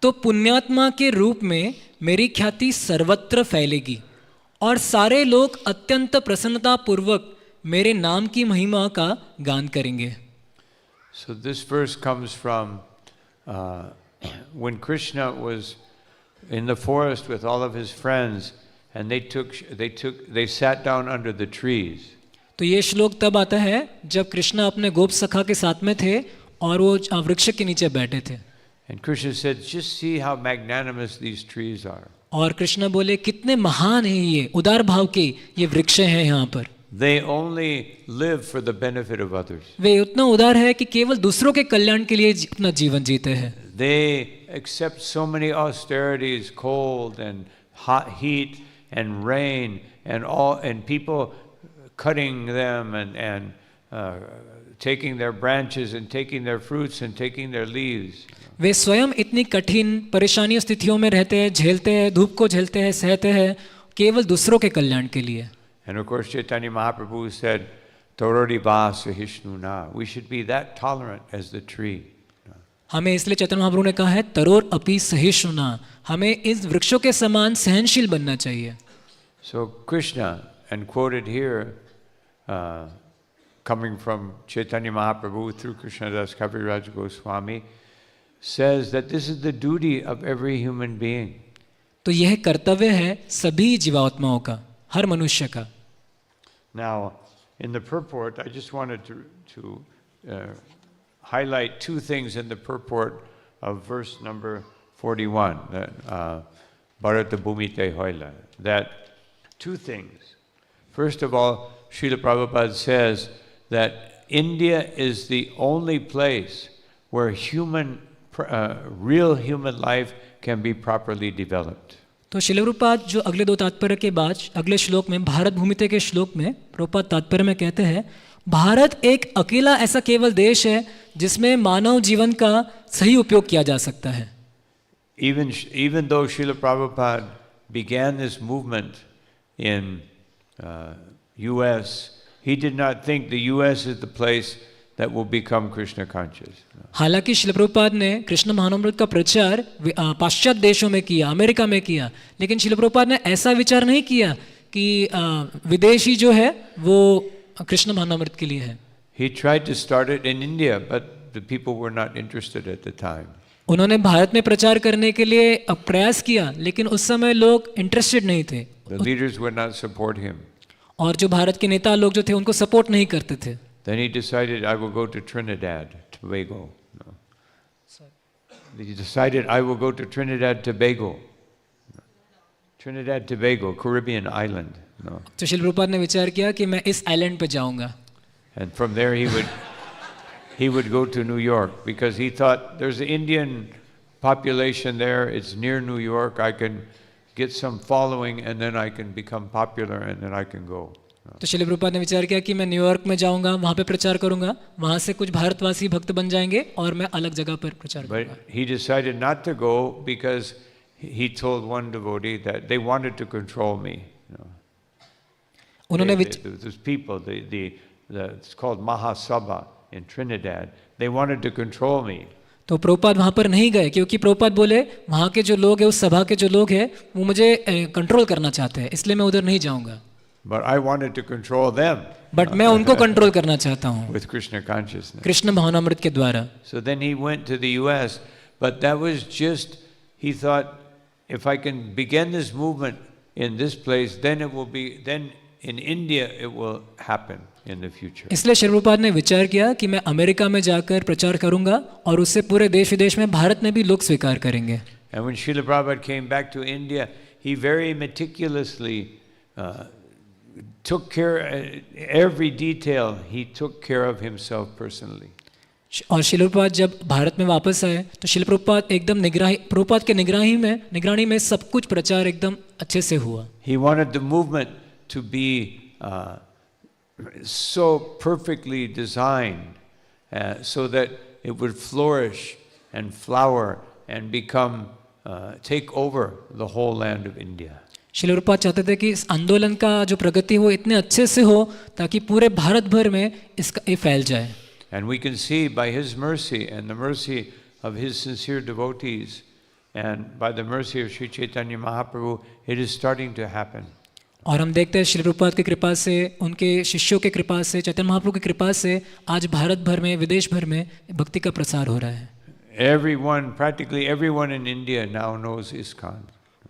तो पुण्यात्मा के रूप में मेरी ख्याति सर्वत्र फैलेगी और सारे लोग अत्यंत प्रसन्नता पूर्वक मेरे नाम की महिमा का गान करेंगे. So this verse comes from when Krishna was in the forest with all of his friends, and they sat down under the trees. तो ये श्लोक तब आता है जब कृष्ण अपने गोप सखा के साथ में थे और वो वृक्ष के नीचे बैठे थे. And Krishna said, just see how magnanimous these trees are. और कृष्ण बोले कितने महान हैं ये, उदार भाव के ये वृक्ष हैं यहाँ पर. They only live for the benefit of others. वे उतना उदार है कि केवल दूसरों के कल्याण के लिए अपना जीवन जीते हैं. They accept so many austerities, cold and hot heat and rain and people cutting them and taking their branches and taking their fruits and taking their leaves. वे स्वयं इतनी कठिन परेशानी स्थितियों में रहते हैं, झेलते हैं, धूप को झेलते हैं, सहते हैं केवल दूसरों के कल्याण के लिए. And of course Chaitanya Mahaprabhu said, Tororiva sahishnuna. We should be that tolerant as the tree. हमें इसलिए चैतन्य महाप्रभु ने कहा है तरोर अपि सहिष्णुना, हमें इस वृक्षों के समान सहनशील बनना चाहिए. So Krishna, and quoted here, coming from Chaitanya Mahaprabhu through Krishnadas Kaviraj Goswami, says that this is the duty of every human being. तो यह कर्तव्य है सभी जीवात्माओं का, हर मनुष्य का. Now, in the purport, I just wanted to highlight two things in the purport of verse number 41, Bharata Bhumite Hoila. That two things. First of all, Srila Prabhupada says that India is the only place where real human life can be properly developed. तो श्रील प्रभुपाद जो अगले दो तात्पर्य के बाद अगले श्लोक में भारत भूमिते के श्लोक में प्रभुपाद तात्पर्य में कहते हैं भारत एक अकेला ऐसा केवल देश है जिसमें मानव जीवन का सही उपयोग किया जा सकता है. Even though Srila Prabhupada began this movement in US, he did not think the US is the place that will become Krishna conscious. हालांकि श्रील प्रभुपाद ने कृष्ण भावनामृत का प्रचार पाश्चात्य देशों में किया, अमेरिका में किया, लेकिन श्रील प्रभुपाद ने ऐसा विचार नहीं किया कि विदेशी जो है वो कृष्ण भावनामृत के लिए है. He tried to start it in India, but the people were not interested at the time. उन्होंने भारत में प्रचार करने के लिए प्रयास किया, लेकिन उस समय लोग इंटरेस्टेड नहीं थे. The leaders would not support him. और जो भारत के नेता लोग जो थे उनको सपोर्ट नहीं करते थे. Then he decided, I will go to Trinidad, Tobago. No. He decided, I will go to Trinidad, Tobago. Trinidad, Tobago, Caribbean island. No. तो श्रील प्रभुपाद ने विचार किया कि मैं इस आइलैंड पे जाऊंगा. And from there he would go to New York because he thought there's an Indian population there. It's near New York. I can get some following and then I can become popular and then I can go. तो श्रील प्रभुपाद ने विचार किया कि मैं न्यूयॉर्क में जाऊंगा, वहाँ पे प्रचार करूंगा, वहाँ से कुछ भारतवासी भक्त बन जाएंगे और मैं अलग जगह पर प्रचार करूंगा. But he decided not to go because he told one devotee that they wanted to control me. उन्होंने Those people, it's called Mahasabha in Trinidad. They wanted to control me. तो प्रभुपाद वहाँ पर नहीं गए क्योंकि प्रभुपाद बोले वहाँ के जो लोग हैं, उस सभा के जो लोग हैं, वो मुझे कंट्रोल करना चाहते हैं, इसलिए मैं उधर नहीं जाऊंगा. But I wanted to control them. But मैं उनको कंट्रोल करना चाहता हूँ with Krishna consciousness. कृष्ण भावनामृत के द्वारा. So then he went to the US, but that was just, he thought, if I can begin this movement in this place, then in India it will happen in the future. इसलिए श्री प्रभुपाद ने विचार किया कि मैं अमेरिका में जाकर प्रचार करूंगा और उससे पूरे देश विदेश में भारत में भी लोग स्वीकार करेंगे. And when Srila Prabhupada came back to India, he very meticulously took care, every detail, he took care of himself personally. और श्रील प्रभुपाद जब भारत में वापस आए तो श्रील प्रभुपाद एकदम प्रभुपाद के निगरानी में सब कुछ प्रचार एकदम अच्छे से हुआ. He wanted the movement to be so perfectly designed so that it would flourish and flower and become take over the whole land of India. Srila Prabhupada चाहते थे कि इस आंदोलन का जो प्रगति हो इतने अच्छे से हो ताकि पूरे भारत भर में इसका ये फैल जाए. And we can see by his mercy and the mercy of his sincere devotees and by the mercy of Sri Chaitanya Mahaprabhu, it is starting to happen. और हम देखते हैं श्रील प्रभुपाद की कृपा से, उनके शिष्यों की कृपा से, चैतन्य महाप्रभु की कृपा से आज भारत भर में, विदेश भर में भक्ति का प्रसार हो रहा है. Practically everyone in India now knows ISKCON.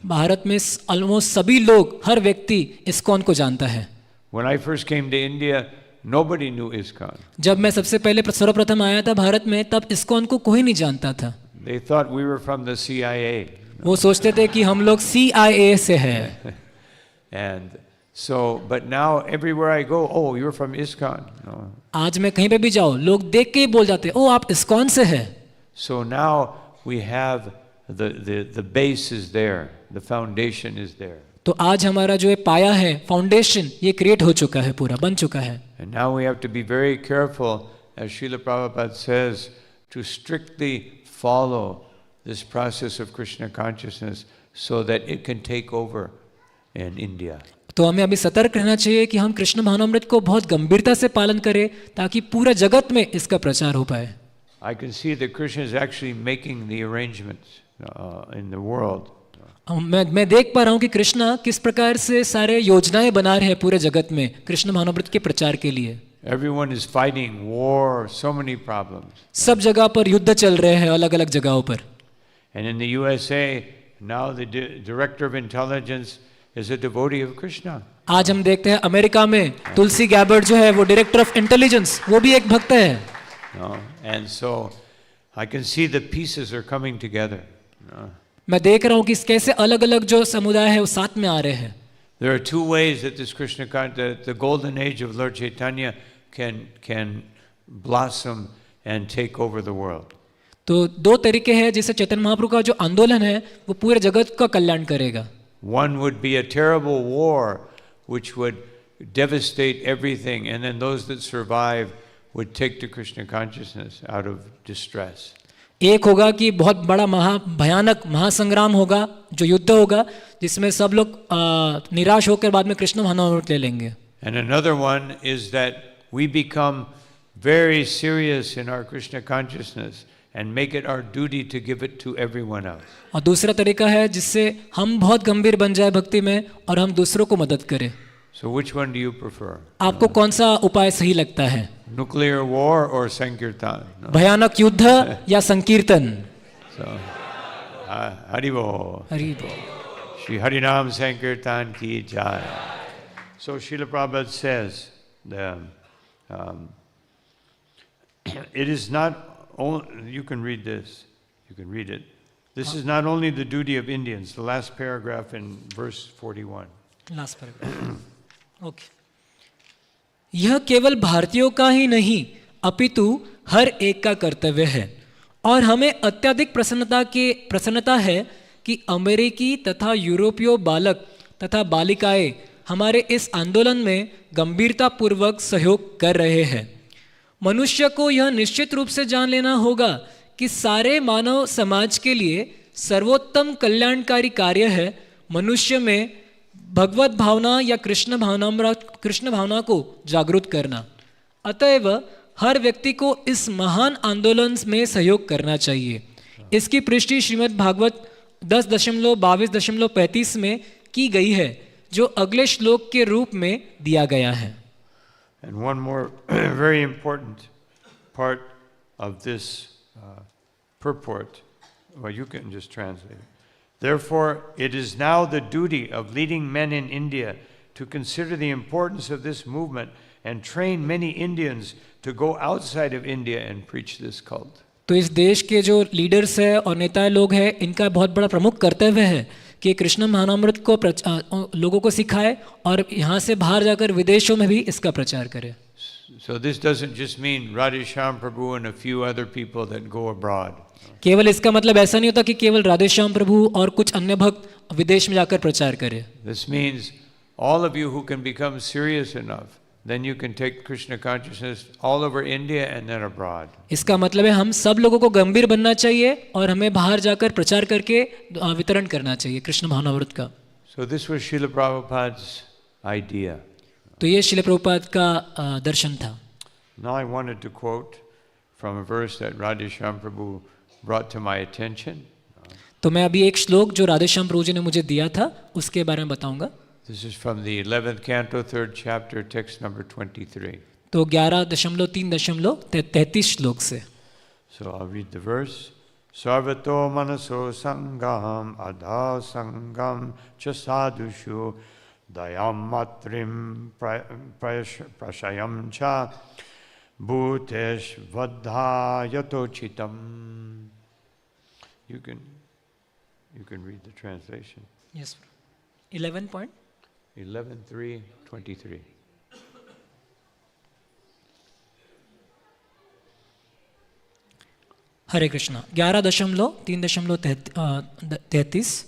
Bharat में ऑलमोस्ट सभी लोग, हर व्यक्ति इस्कॉन को जानता है. When I first came to India, nobody knew ISKCON. जब मैं सबसे पहले सर्वप्रथम आया था भारत में, तब इस्कॉन को कोई नहीं जानता था. They thought we were from the CIA. वो सोचते थे कि हम लोग CIA से हैं. And so, but now everywhere I go, oh, you're from ISKCON. No. आज मैं कहीं पे भी जाऊँ, लोग देख के ही बोल जाते हैं, ओ आप इस्कॉन से हैं. So now we have the base is there, the foundation is there. तो आज हमारा जो ये पाया है, फाउंडेशन, ये क्रिएट हो चुका है, पूरा बन चुका है. And now we have to be very careful, as Srila Prabhupada says, to strictly follow this process of Krishna consciousness so that it can take over in India. तो हमें अभी सतर्क रहना चाहिए कि हम कृष्ण भावनामृत को बहुत गंभीरता से पालन करें ताकि पूरे जगत में इसका प्रचार हो पाए। I can see that Krishna is actually making the arrangements in the world. मैं देख पा रहा हूँ कि कृष्णा किस प्रकार से सारे योजनाएं बना रहे हैं पूरे जगत में कृष्ण भावनामृत के प्रचार के लिए। Everyone is fighting war, so many problems. सब जगह पर युद्ध चल रहे हैं अलग अलग जगहों पर। And in the USA, now the director of intelligence is a devotee of Krishna. आज हम देखते हैं अमेरिका में तुलसी गैबर्ट जो है वो डायरेक्टर ऑफ इंटेलिजेंस, वो भी एक भक्त है। And so I can see the pieces are coming together. मैं देख रहा हूँ कि कैसे अलग अलग जो समुदाय है वो साथ में आ रहे हैं। There are two ways that this Krishna, the golden age of Lord Chaitanya can blossom and take over the world. तो दो तरीके हैं जिससे चैतन्य महाप्रभु का जो आंदोलन है वो पूरे जगत का कल्याण करेगा। One would be a terrible war which would devastate everything, and then those that survive would take to Krishna consciousness out of distress. एक होगा कि बहुत बड़ा भयानक महासंग्राम होगा, जो युद्ध होगा जिसमें सब लोग निराश होकर बाद में कृष्ण भावनामृत ले लेंगे। And another one is that we become very serious in our Krishna consciousness and make it our duty to give it to everyone else. और दूसरा तरीका है जिससे हम बहुत गंभीर बन जाए भक्ति में और हम दूसरों को मदद करें। So which one do you prefer? आपको कौन सा उपाय सही लगता है? Nuclear war or Sankirtan? No? भयानक युद्ध या संकीर्तन? So, Hari Bol. हरि बोल। Shri Harinam Sankirtan ki jai. So Srila Prabhupada says that it is not only, you can read this, you can read it. This is not only the duty of Indians, the last paragraph in verse 41. Last paragraph. Okay. यह केवल भारतीयों का ही नहीं अपितु हर एक का कर्तव्य है और हमें अत्यधिक प्रसन्नता है कि अमेरिकी तथा यूरोपीय बालक तथा बालिकाएं हमारे इस आंदोलन में गंभीरतापूर्वक सहयोग कर रहे हैं। मनुष्य को यह निश्चित रूप से जान लेना होगा कि सारे मानव समाज के लिए सर्वोत्तम कल्याणकारी कार्य है मनुष्य में भगवत भावना या कृष्ण भावना को जागृत करना। अतएव हर व्यक्ति को इस महान आंदोलन में सहयोग करना चाहिए। इसकी पुष्टि श्रीमद् भागवत 10.22.35 में की गई है जो अगले श्लोक के रूप में दिया गया है। And one more very important part of this purport, well, you can just translate it. Therefore, it is now the duty of leading men in India to consider the importance of this movement and train many Indians to go outside of India and preach this cult. तो इस देश के जो लीडर्स हैं और नेता लोग हैं इनका बहुत बड़ा प्रमुख कर्तव्य है कि कृष्ण भावनामृत को लोगों को सिखाए और यहाँ से बाहर जाकर विदेशों में भी इसका प्रचार करे। So this doesn't just mean Radheshyam Prabhu and a few other people that go abroad. केवल इसका मतलब ऐसा नहीं होता कि केवल राधेश्याम प्रभु और कुछ अन्य भक्त विदेश में जाकर प्रचार करें। This means all of you who can become serious enough, then you can take Krishna consciousness all over India and then abroad. इसका मतलब है हम सब लोगों को गंभीर बनना चाहिए और हमें बाहर जाकर प्रचार करके वितरण करना चाहिए कृष्ण भावनामृत का। So this was Srila Prabhupada's idea. तो ये श्रील प्रभुपाद का दर्शन था। Now I wanted to quote from a verse that Radheshyam Prabhu brought to my attention. तो मैं अभी एक श्लोक जो राधेश्याम प्रभु जी ने मुझे दिया था उसके बारे में बताऊंगा। This is from the 11th canto, 3rd chapter, text number 23. तो 11.3.33 श्लोक से। So I'll read the verse. Sarvato manaso sangam adha sangam cha sadhushu dayam matrim prashayam cha bhutesh vadhayato chitam. You can read the translation. Yes. 11 point. 11:3:23. हरे कृष्णा। 11.3.33।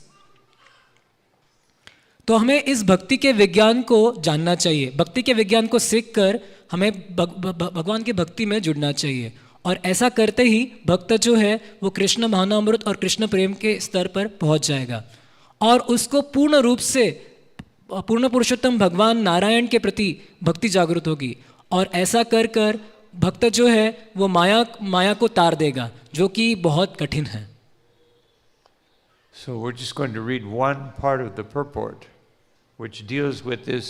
तो हमें इस भक्ति के विज्ञान को जानना चाहिए। भक्ति के विज्ञान को सीखकर हमें भगवान की भक्ति में जुड़ना चाहिए और ऐसा करते ही भक्त जो है वो कृष्ण भावनामृत और कृष्ण प्रेम के स्तर पर पहुंच जाएगा और उसको पूर्ण रूप से पूर्ण पुरुषोत्तम भगवान नारायण के प्रति भक्ति जागृत होगी, और ऐसा कर कर भक्त जो है वो माया को तार देगा, जो कि बहुत कठिन है। So we're just going to read one part of the purport, which deals with this,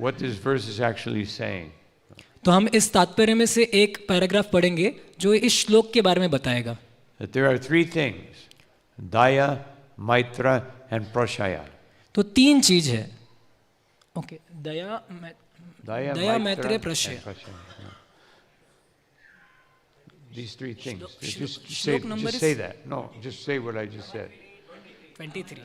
what this verse is actually saying. तो हम इस तात्पर्य में से एक पैराग्राफ पढ़ेंगे जो इस श्लोक के बारे में बताएगा। That there are three things: Daya, Maitra, and Prashaya. तो तीन चीज है। Okay, Daya Daya, Daya, Maitra, Maitreya, and प्रशय। Prashaya. Yeah. These three things. Shlok Just number say is- that. No, just say what I just said. 23।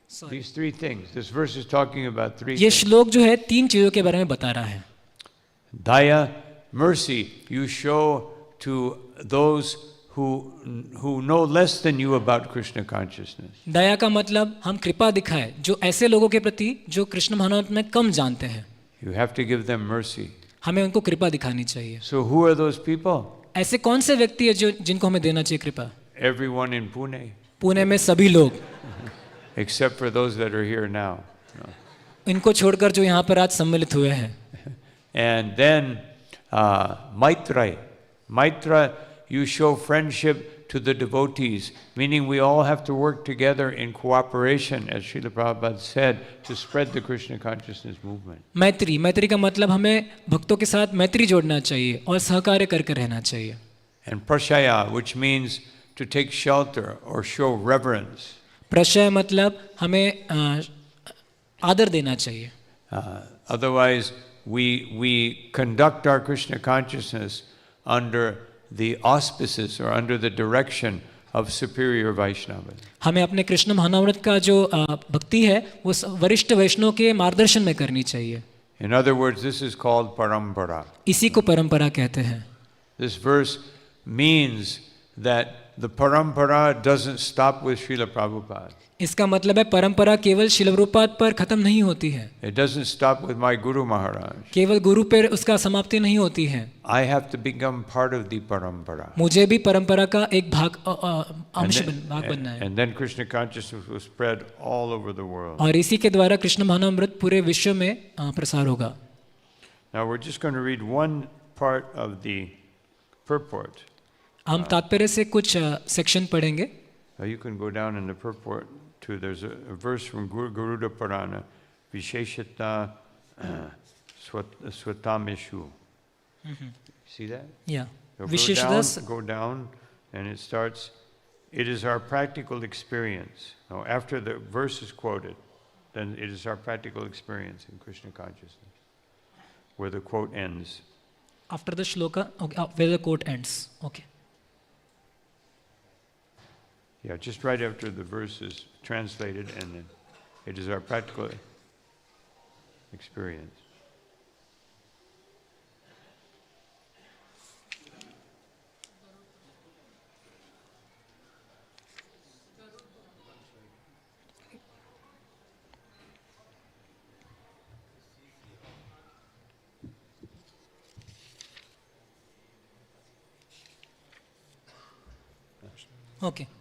Sorry, These three things. This verse is talking about three ये things. श्लोक जो है तीन चीजों के बारे में बता रहा है। Daya, mercy, you show to those who know less than you about Krishna consciousness. दया का मतलब हम कृपा दिखाए जो ऐसे लोगों के प्रति जो कृष्ण भावनामृत में कम जानते हैं, You have to give them mercy. हमें उनको कृपा दिखानी चाहिए। So who are those people? ऐसे कौन से व्यक्ति है जो जिनको हमें देना चाहिए कृपा? Everyone in Pune, पुणे में सभी लोग, except for those that are here now. No. इनको छोड़कर जो यहाँ पर आज सम्मिलित हुए हैं। And then Maitra. Maitra, you show friendship to the devotees, meaning we all have to work together in cooperation, as Srila Prabhupada said, to spread the Krishna consciousness movement. मैत्री का मतलब हमें भक्तों के साथ मैत्री जोड़ना चाहिए और सहकार्य करके रहना चाहिए। And Prashaya, which means to take shelter or show reverence. प्रशय मतलब हमें आदर देना चाहिए। Otherwise, we conduct our Krishna consciousness under the auspices or under the direction of superior Vaishnavas. हमें अपने कृष्ण भावनामृत का जो भक्ति है वो वरिष्ठ वैष्णव के मार्गदर्शन में करनी चाहिए। In other words, this is called parampara. इसी को परंपरा कहते हैं। This verse means that the parampara doesn't stop with Srila Prabhupada. इसका मतलब है परंपरा केवल श्रील प्रभुपाद पर खत्म नहीं होती है, It doesn't stop with my Guru Maharaj. केवल गुरु पर उसका समाप्ति नहीं होती है। I have to become part of the parampara. मुझे भी परंपरा का एक भाग बनना है, And then Krishna consciousness will spread all over the world. और इसी के द्वारा कृष्ण भावनामृत पूरे विश्व में प्रसार होगा। Now we're just going to read one part of the purport. हम तात्पर्य से कुछ सेक्शन पढ़ेंगे। Now you can go down in the purport too. There's a verse from Garuda Purana, Visheshata Swatameshu. See that? या So go down, and it starts, it is our practical experience. Now, after the verse is quoted, then it is our practical experience in Krishna consciousness, where the quote ends. After the shloka where the quote ends. Okay. Yeah, just right after the verse is translated, and then it is our practical experience. Okay.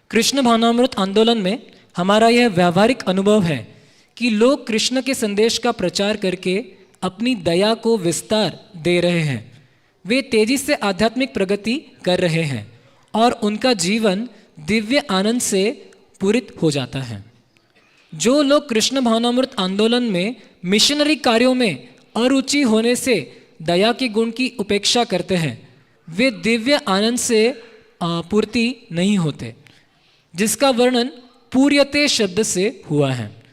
Krishna भावनामृत आंदोलन में हमारा यह व्यावहारिक अनुभव है कि लोग कृष्ण के संदेश का प्रचार करके अपनी दया को विस्तार दे रहे हैं। वे तेजी से आध्यात्मिक प्रगति कर रहे हैं और उनका जीवन दिव्य आनंद से पूरित हो जाता है। जो लोग कृष्ण भावनामृत आंदोलन में मिशनरी कार्यों में अरुचि होने से दया के गुण की उपेक्षा करते हैं, वे दिव्य आनंद से पूर्ति नहीं होते, जिसका वर्णन पूर्यते शब्द से हुआ है।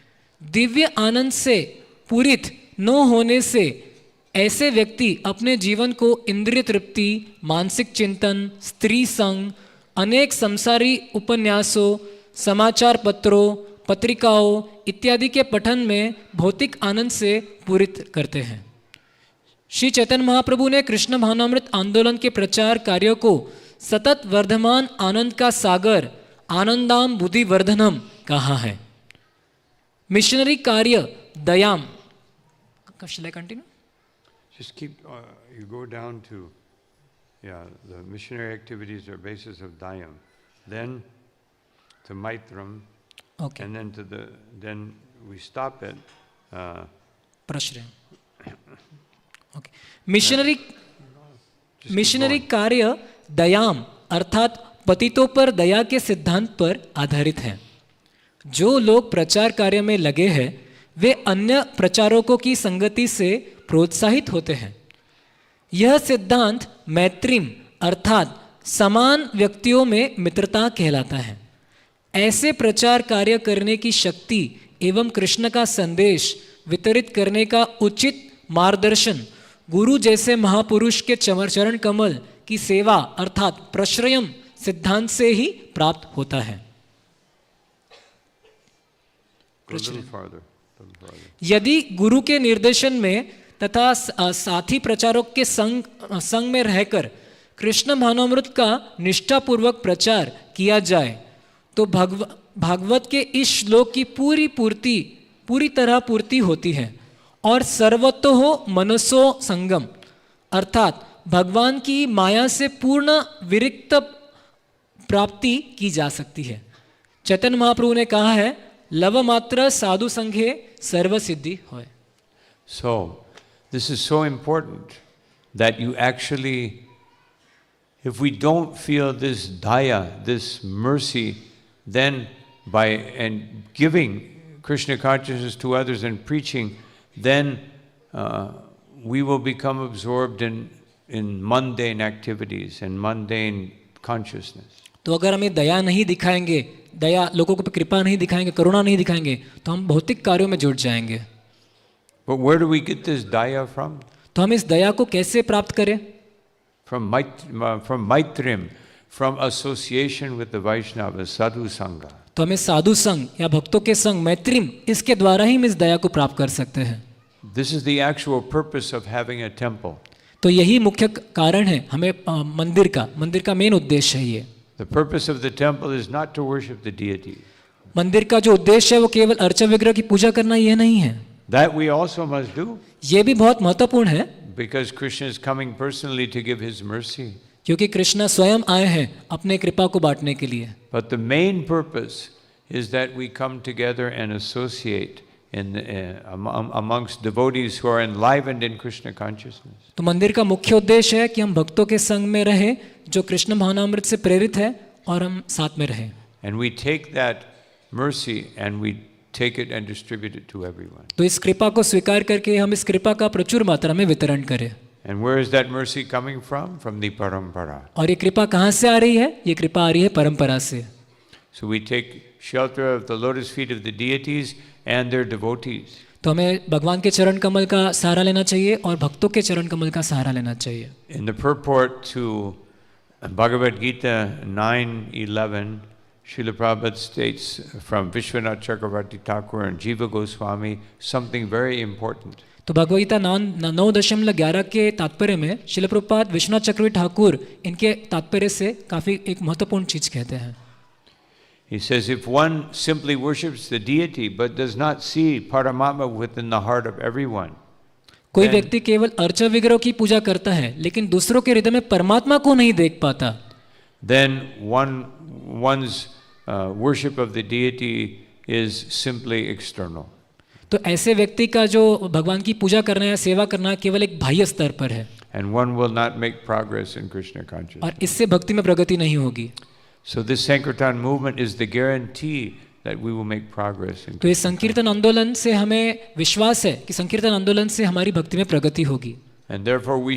दिव्य आनंद से पूरित न होने से ऐसे व्यक्ति अपने जीवन को इंद्रिय तृप्ति, मानसिक चिंतन, स्त्री संग, अनेक संसारी उपन्यासों, समाचार पत्रों, पत्रिकाओं इत्यादि के पठन में भौतिक आनंद से पूरित करते हैं। श्री चैतन्य महाप्रभु ने कृष्ण भावनामृत आंदोलन के प्रचार कार्यों को सतत वर्धमान आनंद का सागर, आनंदाम बुद्धि वर्धनम कहा है। मिशनरी कार्य दयाम, shall I continue? Just keep, you go down to, the missionary activities are basis of Dayam, then to Maitram, Okay. and then then we stop it. प्रश्रय। ओके। मिशनरी कार्य दयाम अर्थात पतितों पर दया के सिद्धांत पर आधारित है। जो लोग प्रचार कार्य में लगे हैं वे अन्य प्रचारकों की संगति से प्रोत्साहित होते हैं। यह सिद्धांत मैत्रीम अर्थात समान व्यक्तियों में मित्रता कहलाता है। ऐसे प्रचार कार्य करने की शक्ति एवं कृष्ण का संदेश वितरित करने का उचित मार्गदर्शन गुरु जैसे महापुरुष के चरण कमल की सेवा अर्थात प्रश्रयम सिद्धांत से ही प्राप्त होता है। Go a little farther. यदि गुरु के निर्देशन में तथा साथी प्रचारकों के संग में रहकर कृष्ण भावनामृत का निष्ठापूर्वक प्रचार किया जाए तो भागवत के इस श्लोक की पूरी तरह पूर्ति होती है और सर्वतो मनसो संगम अर्थात भगवान की माया से पूर्ण विरक्त प्राप्ति की जा सकती है। चैतन्य महाप्रभु ने कहा है लव मात्र साधु संघे सर्व सिद्धि होय। So, this is so important that you actually, if we don't feel this daya, this mercy, then and giving Krishna consciousness to others and preaching, then we will become absorbed in mundane activities and mundane consciousness. तो अगर हमें दया नहीं दिखाएंगे, दया लोगों को कृपा नहीं दिखाएंगे, करुणा नहीं दिखाएंगे तो हम भौतिक कार्यों में जुट जाएंगे। But where do we get this daya from? तो हम इस दया को कैसे प्राप्त करें? From Maitrim, from association with the Vaishnavas, sadhu sangha. तो हमें साधु संघ या भक्तों के संग मैत्रीम इसके द्वारा ही हम इस दया को प्राप्त कर सकते हैं। This is the actual purpose of having a temple. तो यही मुख्य कारण है हमें मंदिर का मेन उद्देश्य है ये। The purpose of the temple is not to worship the deity. मंदिर का जो उद्देश्य है वो केवल अर्चा विग्रह की पूजा करना ये नहीं है। That we also must do. ये भी बहुत महत्वपूर्ण है। Because Krishna is coming personally to give his mercy. क्योंकि कृष्ण स्वयं आए हैं अपने कृपा को बांटने के लिए। But the main purpose is that we come together and associate amongst devotees who are enlivened in Krishna consciousness. तो मंदिर का मुख्य उद्देश्य है कि हम भक्तों के संग में रहें जो कृष्ण भावनामृत से प्रेरित है और हम साथ में रहें। And we take that mercy and we take it and distribute it to everyone. तो इस कृपा को स्वीकार करके हम इस कृपा का प्रचुर मात्रा में वितरण करें। And where is that mercy coming from? From the parampara. और ये कृपा कहाँ से आ रही है? ये कृपा आ रही है परंपरा से। So we take shelter of the lotus feet of the deities and their devotees. तो हमें भगवान के चरण कमल का सहारा लेना चाहिए और भक्तों के चरण कमल का सहारा लेना चाहिए। In the purport to Bhagavad Gita 9:11, Srila Prabhupada states from Vishwanath Chakravarti Thakur and Jiva Goswami something very important. तो भगवद गीता 9:11 के तात्पर्य में श्रील प्रभुपाद विश्वनाथ चक्रवर्ती ठाकुर इनके तात्पर्य से काफी एक महत्वपूर्ण चीज कहते हैं। He says if one simply worships the deity but does not see Paramatma within the heart of everyone, कोई व्यक्ति केवल अर्चा विग्रह की पूजा करता है लेकिन दूसरों के हृदय में परमात्मा को नहीं देख पाता, then one's worship of the deity is simply external. तो ऐसे व्यक्ति का जो भगवान की पूजा करना या सेवा करना केवल एक बाह्य स्तर पर है And one will not make progress in Krishna consciousness. और इससे भक्ति में प्रगति नहीं होगी। So this Sankirtan movement is the guarantee that we will make progress in तो इस संकीर्तन आंदोलन से हमें विश्वास है कि संकीर्तन आंदोलन से हमारी भक्ति में प्रगति होगी। And therefore we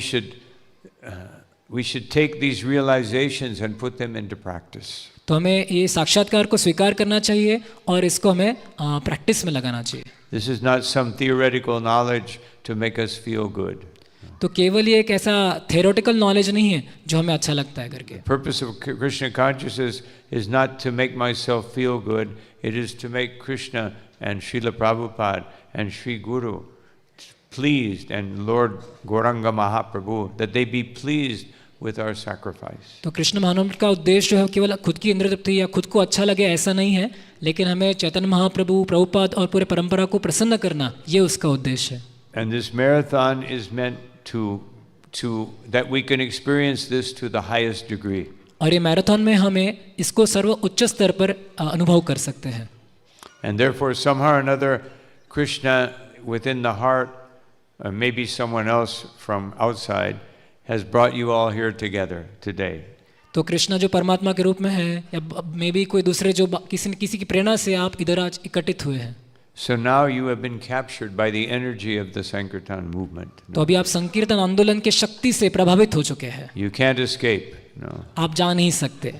should take these realizations and put them into practice. तो हमें ये साक्षात्कार को स्वीकार करना चाहिए और इसको हमें प्रैक्टिस में लगाना चाहिए। This is not some theoretical knowledge to make us feel good. तो केवल ये एक ऐसा थ्योरेटिकल नॉलेज नहीं है जो हमें अच्छा लगता है करके। The purpose of Krishna consciousness is not to make myself feel good. It is to make Krishna and Srila Prabhupada and Sri Guru pleased and Lord Gauranga Mahaprabhu that they be pleased with our sacrifice. तो कृष्ण भावनामृत का उद्देश्य जो है केवल खुद की इंद्रिय तृप्ति या खुद को अच्छा लगे ऐसा नहीं है, लेकिन हमें चैतन्य महाप्रभु, प्रभुपाद और पूरे परंपरा को प्रसन्न करना, ये उसका उद्देश्य है। And this marathon is meant to that we can experience this to the highest degree. और ये मैराथन में हमें इसको सर्व उच्च स्तर पर अनुभव कर सकते हैं। And therefore somehow or another Krishna within the heart, or maybe someone else from outside, has brought you all here together today. तो कृष्णा जो परमात्मा के रूप में है या मे बी कोई दूसरे जो किसी की प्रेरणा से आप इधर आज इकट्ठित हुए हैं. So now you have been captured by the energy of the Sankirtan movement. तो अभी आप संकीर्तन आंदोलन के शक्ति से प्रभावित हो चुके हैं. You can't escape. No. आप जा नहीं सकते.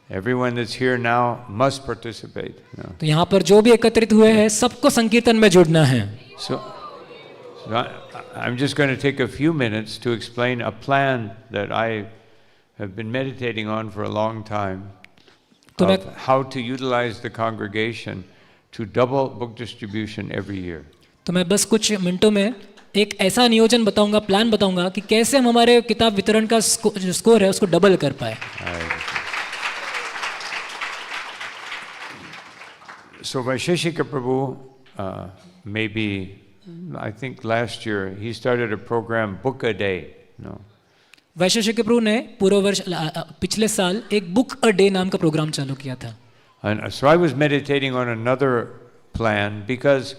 Everyone that's here now must participate. No. तो यहाँ पर जो भी एकत्रित हुए हैं सबको संकीर्तन में जुड़ना है. So I'm just going to take a few minutes to explain a plan that I have been meditating on for a long time of how to utilize the congregation to double book distribution every year. तो मैं बस कुछ मिनटों में एक ऐसा नियोजन बताऊंगा, प्लान बताऊंगा कि कैसे हम हमारे किताब वितरण का जो स्कोर है उसको डबल कर पाए. So Vaisheshika Prabhu, maybe I think last year he started a program, Book a Day. No. वैशेषिक प्रभु ने पूर्व वर्ष पिछले साल एक बुक अ डे नाम का प्रोग्राम चालू किया था. And so I was meditating on another plan because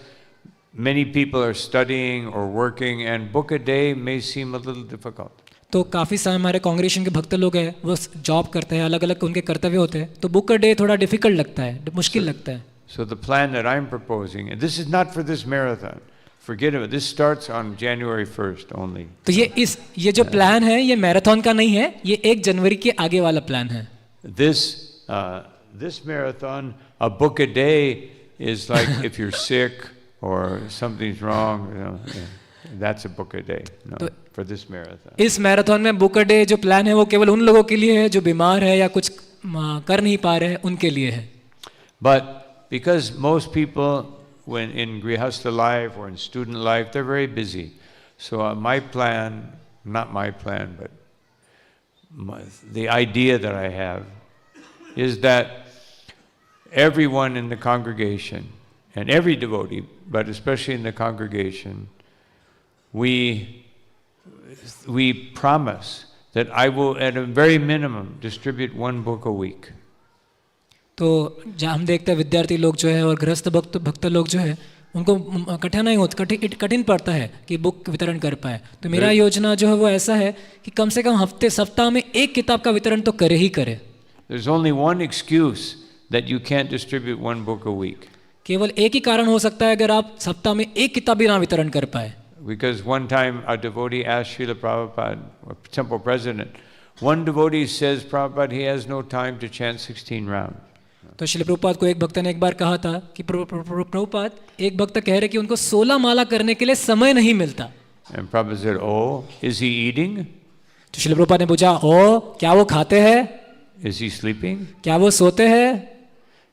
many people are studying or working and book a day may seem a little difficult. तो काफ़ी सारे हमारे कांग्रेगेशन के भक्त लोग हैं, वो जॉब करते हैं, अलग अलग उनके कर्तव्य होते हैं, तो बुक अ डे थोड़ा डिफिकल्ट लगता है, मुश्किल लगता है. So the plan that I'm proposing, and this is not for this marathon. Forget it. This starts on January 1st only. तो ये जो प्लान है ये मैराथन का नहीं है, ये 1 जनवरी के आगे वाला प्लान है. This marathon, a book a day is like if you're sick or something's wrong, you know, that's a book a day. No, for this marathon. इस मैराथन में बुक अ डे जो प्लान है वो केवल उन लोगों के लिए है जो बीमार है या कुछ कर नहीं पा रहे हैं उनके लिए है. But because most people, when in grihastha life or in student life, they're very busy. So my plan, not my plan, but the idea that I have is that everyone in the congregation, and every devotee, but especially in the congregation, we promise that I will, at a very minimum, distribute 1 book a week. तो जहाँ हम देखते हैं विद्यार्थी लोग जो है और गृहस्थ भक्त लोग जो है उनको कठिन पड़ता है कि बुक वितरण कर पाए. तो मेरा योजना जो है वो ऐसा है कि कम से कम सप्ताह में 1 किताब का वितरण तो करे ही करे. There's only one excuse that you can't distribute 1 book a week. केवल एक ही कारण हो सकता है अगर आप सप्ताह में 1 किताब भी ना वितरण कर पाए. Because one time a devotee asked Srila Prabhupada, temple president, one devotee says, Prabhupada, he has no time to chant 16 rounds. तो श्रील प्रभुपाद को एक भक्त ने एक बार कहा था कि प्रभुपाद एक भक्त कह रहे कि उनको 16 माला करने के लिए समय नहीं मिलता. And Prabhupada said, oh, is he eating? तो श्रील प्रभुपाद ने पूछा, ओ क्या वो खाते हैं? Is he sleeping? क्या वो सोते हैं?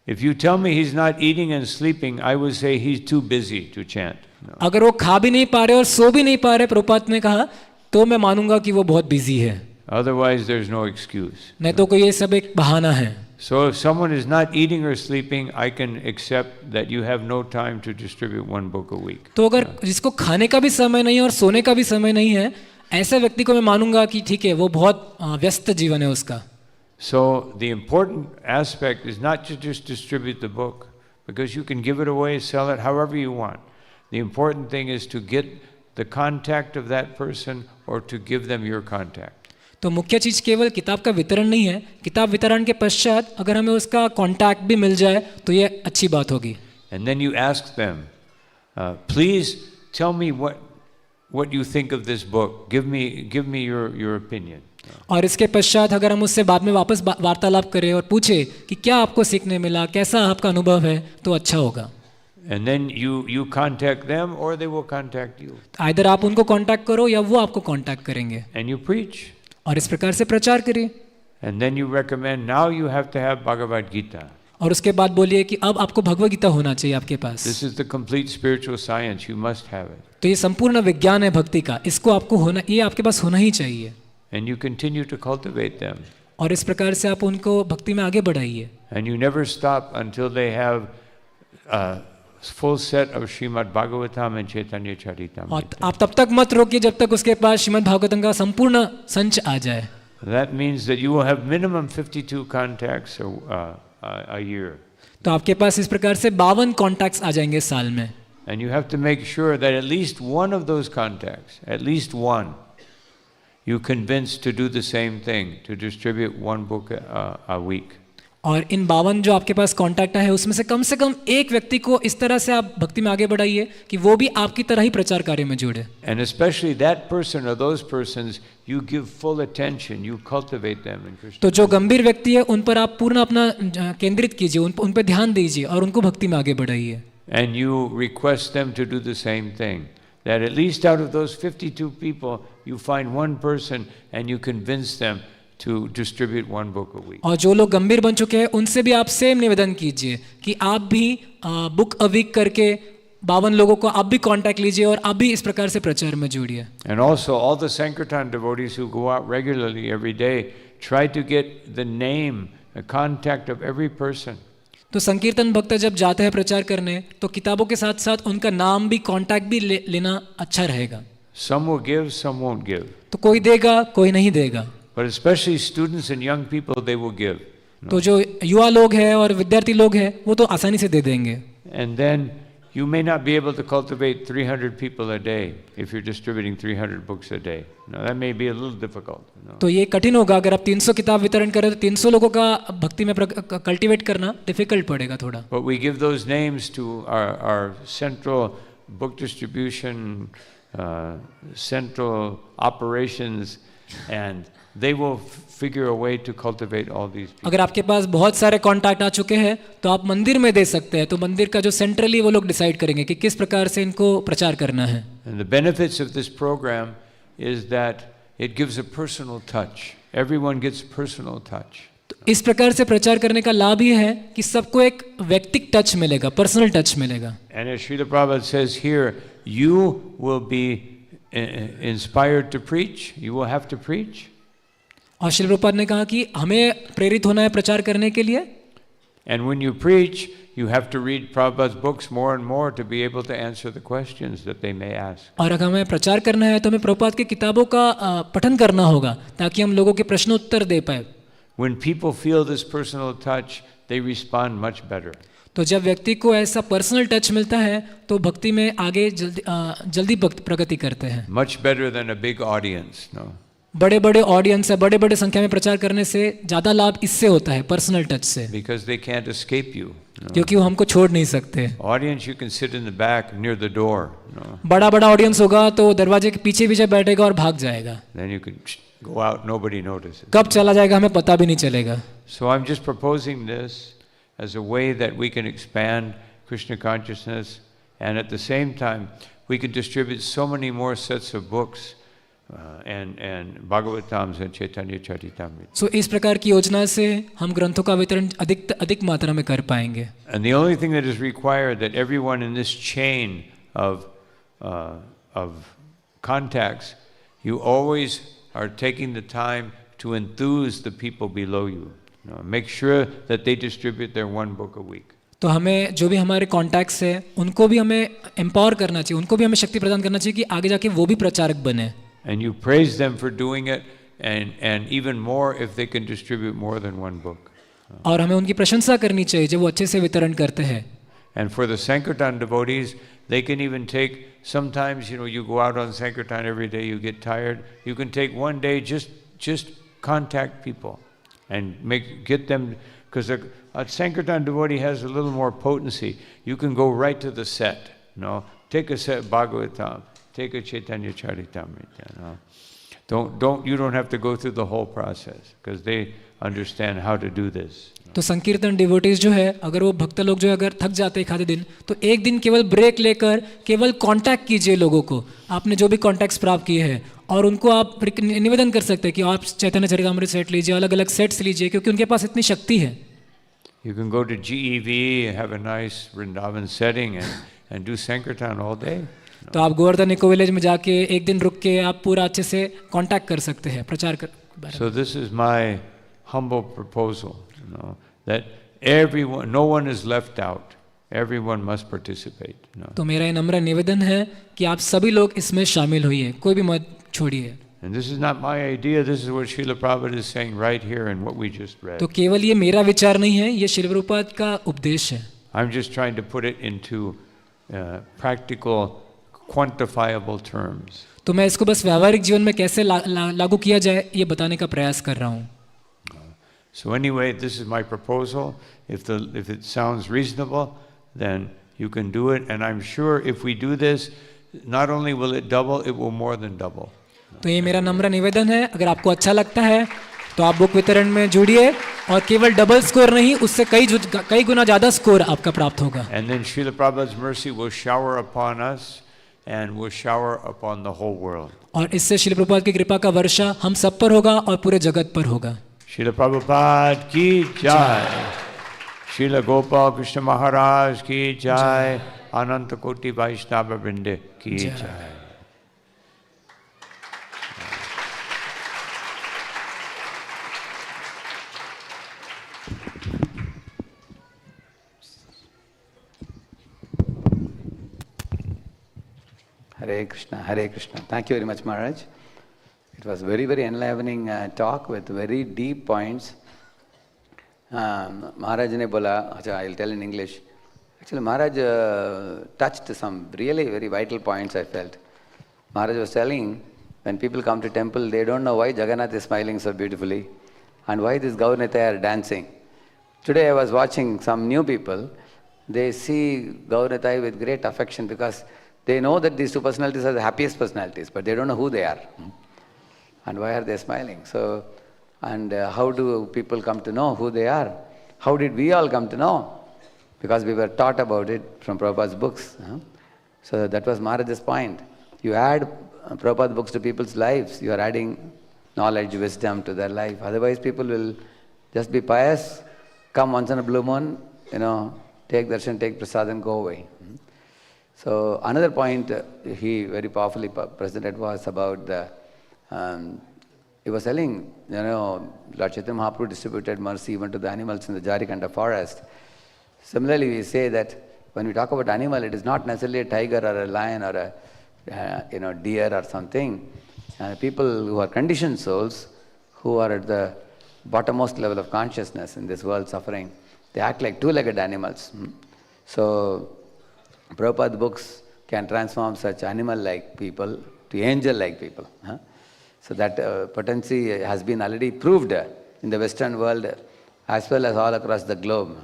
If you tell me he's not eating and sleeping, I would say he's too busy to chant. No. अगर वो खा भी नहीं पा रहे और सो भी नहीं पा रहे, प्रभुपाद ने कहा, तो मैं मानूंगा कि वो बहुत बिजी है. Otherwise there's no excuse. नहीं तो कोई ये सब एक बहाना है. So if someone is not eating or sleeping, I can accept that you have no time to distribute 1 book a week. तो अगर जिसको खाने का भी समय नहीं है और सोने का भी समय नहीं है, ऐसे व्यक्ति को मैं मानूंगा कि ठीक है वो बहुत व्यस्त जीवन है उसका. So the important aspect is not to just distribute the book, because you can give it away, sell it however you want. The important thing is to get the contact of that person or to give them your contact. तो मुख्य चीज़ केवल किताब का वितरण नहीं है, किताब वितरण के पश्चात अगर हमें उसका कांटेक्ट भी मिल जाए तो ये अच्छी बात होगी. And then you ask them, please tell me what you think of this book. Give me your opinion. और इसके पश्चात अगर हम उससे बाद में वापस वार्तालाप करें और पूछे कि क्या आपको सीखने मिला, कैसा आपका अनुभव है, तो अच्छा होगा. And then you contact them or they will contact you. Either आप उनको कांटेक्ट करो या वो आपको कांटेक्ट करेंगे. And you preach. और इस प्रकार से प्रचार करिए. And then you recommend now you have to have Bhagavad Gita. और उसके बाद बोलिए कि अब आपको भगवद गीता होना चाहिए आपके पास. This is the complete spiritual science. You must have it. तो ये संपूर्ण विज्ञान है भक्ति का, इसको आपको होना, ये आपके पास होना ही चाहिए. And you continue to cultivate them. और इस प्रकार से आप उनको भक्ति में आगे बढ़ाइए. And you never stop until they have a full set of Srimad Bhagavatam and Chaitanya Charitamrita. और आप तब तक मत रोकिए जब तक उसके पास श्रीमद् भागवतम का संपूर्ण संच आ जाए. That means that you will have minimum 52 contacts a year. तो आपके पास इस प्रकार से 52 कॉन्टैक्ट्स आ जाएंगे साल में, And you have to make sure that at least one of those contacts, at least one, you convince to do the same thing, to distribute one book a week. और इन 52 जो आपके पास कॉन्टैक्ट है उसमें से कम एक व्यक्ति को इस तरह से आप भक्ति में आगे बढ़ाइए कि वो भी आपकी तरह ही प्रचार कार्य में जुड़े। And especially that person or those persons, you give full attention, you cultivate them in Krishna. तो जो गंभीर व्यक्ति है उन पर आप पूर्ण अपना केंद्रित कीजिए, उन पर ध्यान दीजिए और उनको भक्ति में आगे बढ़ाइए। And you request them to do the same thing. That at least out of those 52 people, you find one person and you convince them to distribute one book a week. और जो लोग गंभीर बन चुके हैं उनसे भी आप सेम निवेदन कीजिए कि आप भी बुक अ वीक करके 52 लोगों को आप भी कांटेक्ट लीजिए और आप भी इस प्रकार से प्रचार में जुड़िए। And also all the Sankirtan devotees who go out regularly every day, try to get the name, the contact of every person. तो संकीर्तन भक्त जब जाते हैं प्रचार करने तो किताबों के साथ साथ उनका नाम भी कांटेक्ट भी लेना अच्छा रहेगा। Some will give, some won't give. तो कोई देगा कोई नहीं देगा। But especially students and young people, they will give. तो जो युवा लोग हैं और विद्यार्थी लोग हैं वो तो आसानी से दे देंगे। And then you may not be able to cultivate 300 people a day if you're distributing 300 books a day. Now that may be a little difficult. तो ये कठिन होगा अगर आप 300 किताब वितरण करें तो 300 लोगों का भक्ति में कल्टीवेट करना डिफिकल्ट पड़ेगा थोड़ा। But we give those names to our central book distribution, central operations, and they will figure a way to cultivate all these people. अगर आपके पास बहुत सारे कॉन्टैक्ट आ चुके हैं तो आप मंदिर में दे सकते हैं, तो मंदिर का जो सेंट्रली वो लोग डिसाइड करेंगे कि किस प्रकार से इनको प्रचार करना है। And the benefits of this program is that it gives a personal touch. Everyone gets personal touch. तो इस प्रकार से प्रचार करने का लाभ ये है कि सबको एक व्यक्तिगत टच मिलेगा, पर्सनल टच मिलेगा। And as Srila Prabhupada says here, you will be inspired to preach. You will have to preach. और श्रील प्रभुपाद ने कहा कि हमें प्रेरित होना है प्रचार करने के लिए। And when you preach, you have to read Prabhupada's books more and more to be able to answer the questions that they may ask. और अगर हमें प्रचार करना है तो हमें प्रभुपाद की किताबों का पठन करना होगा ताकि हम लोगों के प्रश्न उत्तर दे पाए। When people feel this personal touch, they respond much better. तो जब व्यक्ति को ऐसा पर्सनल टच मिलता है तो भक्ति में आगे जल्दी प्रगति करते हैं। Much better than a big audience, no? बड़े बड़े ऑडियंस है, बड़े बड़े संख्या में प्रचार करने से ज़्यादा लाभ इससे होता है, पर्सनल टच से। Because they can't escape you. No? क्योंकि वो हमको छोड़ नहीं सकते। Audience, you can sit in the back near the door. No? बड़ा बड़ा ऑडियंस होगा तो दरवाजे के पीछे पीछे बैठेगा और भाग जाएगा। Then you can go out, nobody notices. कब चला जाएगा हमें पता भी नहीं चलेगा। So I'm just proposing this as a way that we can expand Krishna consciousness, and at the same time we can distribute so many more sets of books and Bhagavatams and Chaitanya Charitamrita. So इस प्रकार की योजना से हम ग्रंथों का वितरण अधिक मात्रा में कर पाएंगे। And the only thing that is required that everyone in this chain of contacts, you always are taking the time to enthuse the people below you. Make sure that they distribute their one book a week. तो हमें जो भी हमारे कॉन्टैक्ट्स हैं उनको भी हमें एम्पावर करना चाहिए, उनको भी हमें शक्ति प्रदान करना चाहिए कि आगे जाके वो भी प्रचारक बने। And you praise them for doing it, and even more if they can distribute more than one book. और हमें उनकी प्रशंसा करनी चाहिए जब वो अच्छे से वितरण करते हैं। And for the Sankirtan devotees, they can even take, sometimes you go out on Sankirtan every day, you get tired, you can take one day just contact people and get them, because a Sankirtan devotee has a little more potency. You can go right to the set. Take a set Bhagavatam, take a Chaitanya Charitamrita. You don't have to go through the whole process because they understand how to do this. तो संकीर्तन डिवोटीज जो है, अगर वो भक्त लोग जो है अगर थक जाते हैं आधे दिन, तो एक दिन केवल ब्रेक लेकर केवल कांटेक्ट कीजिए लोगों को, आपने जो भी कॉन्टैक्ट्स प्राप्त किए हैं, और उनको आप निवेदन कर सकते हैं कि आप चैतन्य चरितामृत सेट लीजिए, अलग अलग सेट्स लीजिए, क्योंकि उनके पास इतनी शक्ति है। You can go to GEV, have a nice Vrindavan setting and do Sankirtan all day. तो आप गोवर्धन इको विलेज में जाके एक दिन रुक के आप पूरा अच्छे से कांटेक्ट कर सकते हैं, प्रचार कर। So this is my humble proposal, that everyone, no one is left out. Everyone must participate. तो मेरा ये नम्र निवेदन है कि आप सभी लोग इसमें शामिल होइए, कोई भी मत छोड़िए। And this is not my idea, this is what Srila Prabhupada is saying right here in what we just read. तो केवल ये मेरा विचार नहीं है, ये श्रील प्रभुपाद का उपदेश है. I'm just trying to put it into practical, quantifiable terms. तो मैं इसको बस व्यावहारिक जीवन में कैसे लागू किया जाए ये बताने का प्रयास कर रहा हूँ. So anyway, this is my proposal. If it sounds reasonable, then you can do it. And I'm sure if we do this, not only will it double, it will more than double. तो ये मेरा नम्र निवेदन है, अगर आपको अच्छा लगता है तो आप बुक वितरण में जुड़िए और केवल डबल स्कोर नहीं, उससे कई गुना ज़्यादा स्कोर आपका प्राप्त होगा. And then Srila Prabhupada's mercy will shower upon us and will shower upon the whole world. और इससे श्रील प्रभुपाद की कृपा का वर्षा हम सब पर होगा और पूरे जगत पर होगा. Srila Prabhupada ki jai. Srila Gopal Krishna Maharaj ki jai. Ananta Koti Vaishnava Vrinde ki jai. Hare Krishna, Hare Krishna. Thank you very much, Maharaj. It was very, very enlivening talk with very deep points. Maharaj ne bola, I'll tell in English. Actually, Maharaj touched some really very vital points, I felt. Maharaj was telling, when people come to temple, they don't know why Jagannath is smiling so beautifully and why this Gauranitai are dancing. Today I was watching some new people. They see Gauranitai with great affection because they know that these two personalities are the happiest personalities, but they don't know who they are. And why are they smiling? So, and how do people come to know who they are? How did we all come to know? Because we were taught about it from Prabhupada's books. So that was Maharaj's point. You add Prabhupada books to people's lives, you are adding knowledge, wisdom to their life. Otherwise people will just be pious, come once in a blue moon, take darshan, take prasad and go away. So another point he very powerfully presented was about the he was telling, Lord Chaitanya Mahaprabhu distributed mercy even to the animals in the Jarikanda forest. Similarly, we say that when we talk about animal, it is not necessarily a tiger or a lion or a deer or something. People who are conditioned souls, who are at the bottommost level of consciousness in this world suffering, they act like two-legged animals. So Prabhupada books can transform such animal-like people to angel-like people. So that potency has been already proved in the Western world as well as all across the globe.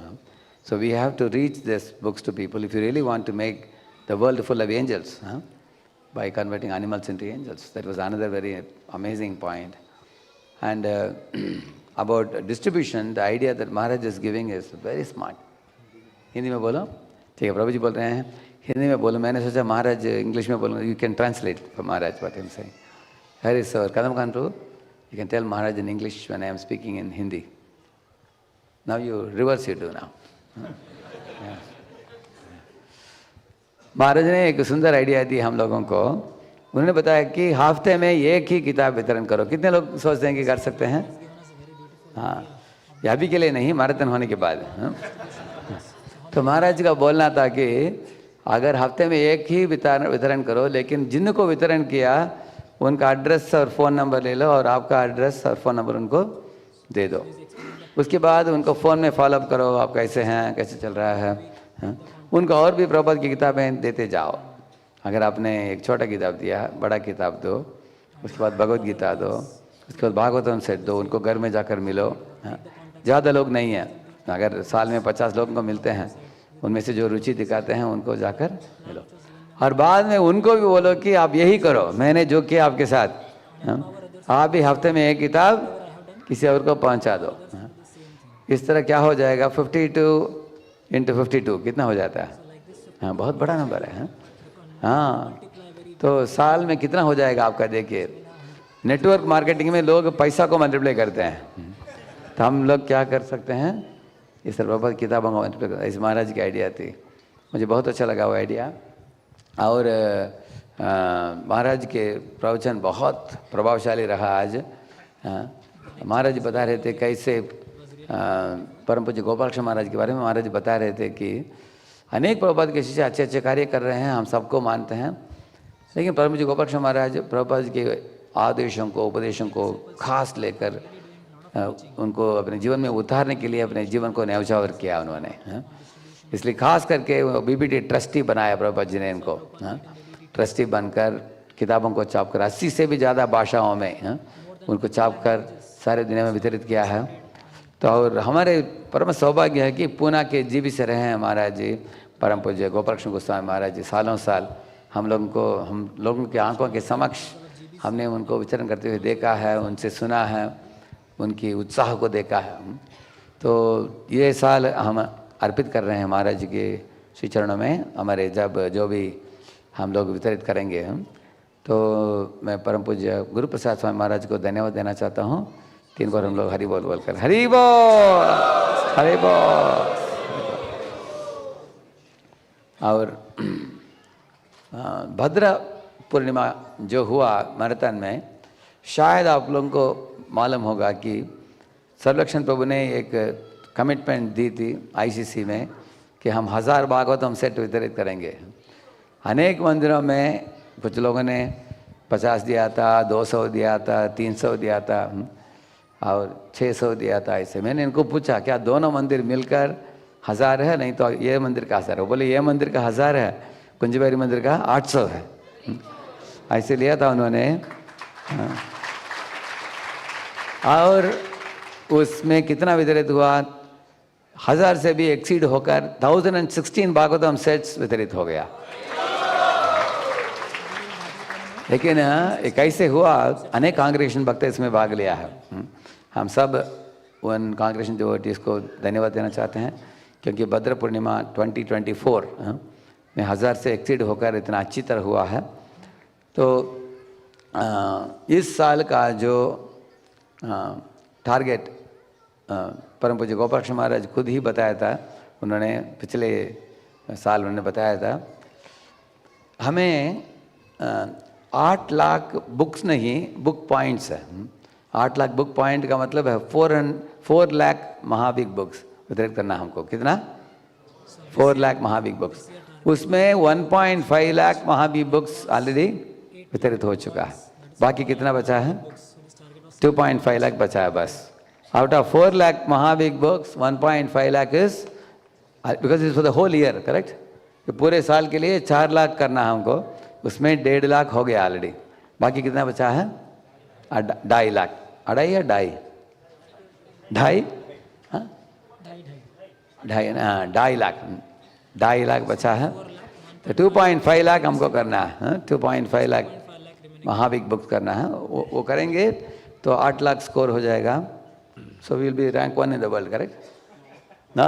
So we have to reach these books to people if you really want to make the world full of angels by converting animals into angels. That was another very amazing point. And about distribution, the idea that Maharaj is giving is very smart. Hindi में बोलो, ठीक है, प्रभु जी बोल रहे हैं, हिंदी में बोलो. मैंने सोचा महाराज इंग्लिश में बोलूँगा. You can translate for Maharaj what I'm saying. Here is our Kadam Kantu. You can tell Maharaj in English when I am speaking in Hindi. Now you reverse you do now. महाराज ने एक सुंदर आइडिया दी हम लोगों को. उन्होंने बताया कि हफ्ते में एक ही किताब वितरण करो. कितने लोग सोचते हैं कि कर सकते हैं? हाँ, यह अभी के लिए नहीं, मैराथन होने के बाद. तो महाराज का बोलना था कि अगर हफ्ते में एक ही वितरण करो, लेकिन जिनको वितरण किया उनका एड्रेस और फ़ोन नंबर ले लो और आपका एड्रेस और फ़ोन नंबर उनको दे दो. उसके बाद उनको फ़ोन में फॉलोअप करो, आप कैसे हैं, कैसे चल रहा है. उनको और भी प्रभुपाद की किताबें देते जाओ. अगर आपने एक छोटा किताब दिया, बड़ा किताब दो, उसके बाद भगवद गीता दो, उसके बाद भागवतम सेट दो, उनको घर में जाकर मिलो. ज़्यादा लोग नहीं हैं, अगर साल में 50 लोगों को मिलते हैं, उनमें से जो रुचि दिखाते हैं उनको जाकर मिलो. और बाद में उनको भी बोलो कि आप यही करो, मैंने जो किया आपके साथ, आप भी हफ्ते में एक किताब किसी और को पहुंचा दो. इस तरह क्या हो जाएगा, 52 × 52 कितना हो जाता है? हाँ, बहुत बड़ा नंबर है. हाँ, तो साल में कितना हो जाएगा आपका? देखिए, नेटवर्क मार्केटिंग में लोग पैसा को मल्टीप्लाई करते हैं, तो हम लोग क्या कर सकते हैं? इस तरह बहुत किताबों को मल्टीप्लाई करते. इस महाराज की आइडिया थी, मुझे बहुत अच्छा लगा वो आइडिया. और महाराज के प्रवचन बहुत प्रभावशाली रहा आज. महाराज बता रहे थे कैसे परम पूज्य गोपाल कृष्ण महाराज के बारे में महाराज बता रहे थे कि अनेक प्रभुपाद के शिष्य अच्छे अच्छे कार्य कर रहे हैं, हम सबको मानते हैं, लेकिन परम पूज्य गोपाल कृष्ण महाराज प्रभुपाद के आदेशों को, उपदेशों को खास लेकर उनको अपने जीवन में उतारने के लिए अपने जीवन को न्यौछावर किया उन्होंने। इसलिए खास करके बीबीटी ट्रस्टी बनाया प्रभुपाद जी ने इनको। ट्रस्टी बनकर किताबों को छाप कर 80 से भी ज़्यादा भाषाओं में उनको छाप कर सारे दुनिया में वितरित किया है। तो और हमारे परम सौभाग्य है कि पूना के जीवी से रहे हैं महाराज जी, परम पूज्य गोपाल कृष्ण गोस्वामी महाराज जी। सालों साल हम लोगों की आंखों के समक्ष हमने उनको विचरण करते हुए देखा है, उनसे सुना है, उनकी उत्साह को देखा है। तो ये साल हम अर्पित कर रहे हैं महाराज जी के श्री चरणों में। हमारे जब जो भी हम लोग वितरित करेंगे तो मैं परम पूज्य गुरु प्रसाद स्वामी महाराज को धन्यवाद देना चाहता हूँ। 3 बार हम लोग हरि बोल बोलकर हरि बोल, हरि बोल। और भद्र पूर्णिमा जो हुआ मैराथन में, शायद आप लोगों को मालूम होगा कि सर्वलक्षण प्रभु ने एक कमिटमेंट दी थी आईसीसी में कि हम 1000 भागवतम सेट वितरित करेंगे। अनेक मंदिरों में कुछ लोगों ने 50 दिया था, 200 दिया था, 300 दिया था और 600 दिया था। ऐसे मैंने इनको पूछा क्या दोनों मंदिर मिलकर 1000 है? नहीं तो ये मंदिर का 1000 है। बोले ये मंदिर का 1000 है, कुंज बिहारी मंदिर का 800 है। ऐसे लिया था उन्होंने। और उसमें कितना वितरित हुआ? 1000 से भी एक्सीड होकर 1016 भागवतम सेट्स वितरित हो गया। लेकिन एक ऐसे हुआ, अनेक कांग्रेगेशन भक्त इसमें भाग लिया है। हम सब उन कांग्रेगेशन डिवोटीज को धन्यवाद देना चाहते हैं क्योंकि भद्र पूर्णिमा 2024 में 1000 से एक्सीड होकर इतना अच्छी तरह हुआ है। तो इस साल का जो टारगेट परम पूज्य गोपाल कृष्ण महाराज खुद ही बताया था, उन्होंने पिछले साल उन्होंने बताया था हमें 8 लाख बुक्स नहीं, बुक पॉइंट्स है। 8 लाख बुक पॉइंट का मतलब है 4 लाख महाबिग बुक्स वितरित करना हमको। कितना? 4 लाख महाबिग बुक्स। उसमें 1.5 लाख महाबिग बुक्स ऑलरेडी वितरित हो चुका है। बाकी कितना बचा है? 2.5 लाख बचा है बस। आउट ऑफ 4 लाख महाबिग books 1.5 lakh is because is for the whole year, correct? पूरे साल के लिए 4 लाख करना है हमको, उसमें 1.5 लाख हो गया ऑलरेडी। बाकी कितना बचा है? 2.5 लाख। 2.5 या 2.5? 2.5? हाँ 2.5 ना, 2.5 लाख। 2.5 लाख बचा है तो 2.5 लाख हमको करना है। 2.5 लाख महाबिग बुक्स करना है। वो करेंगे तो 8 लाख स्कोर हो जाएगा। So we will be rank 1 in the world, correct ना?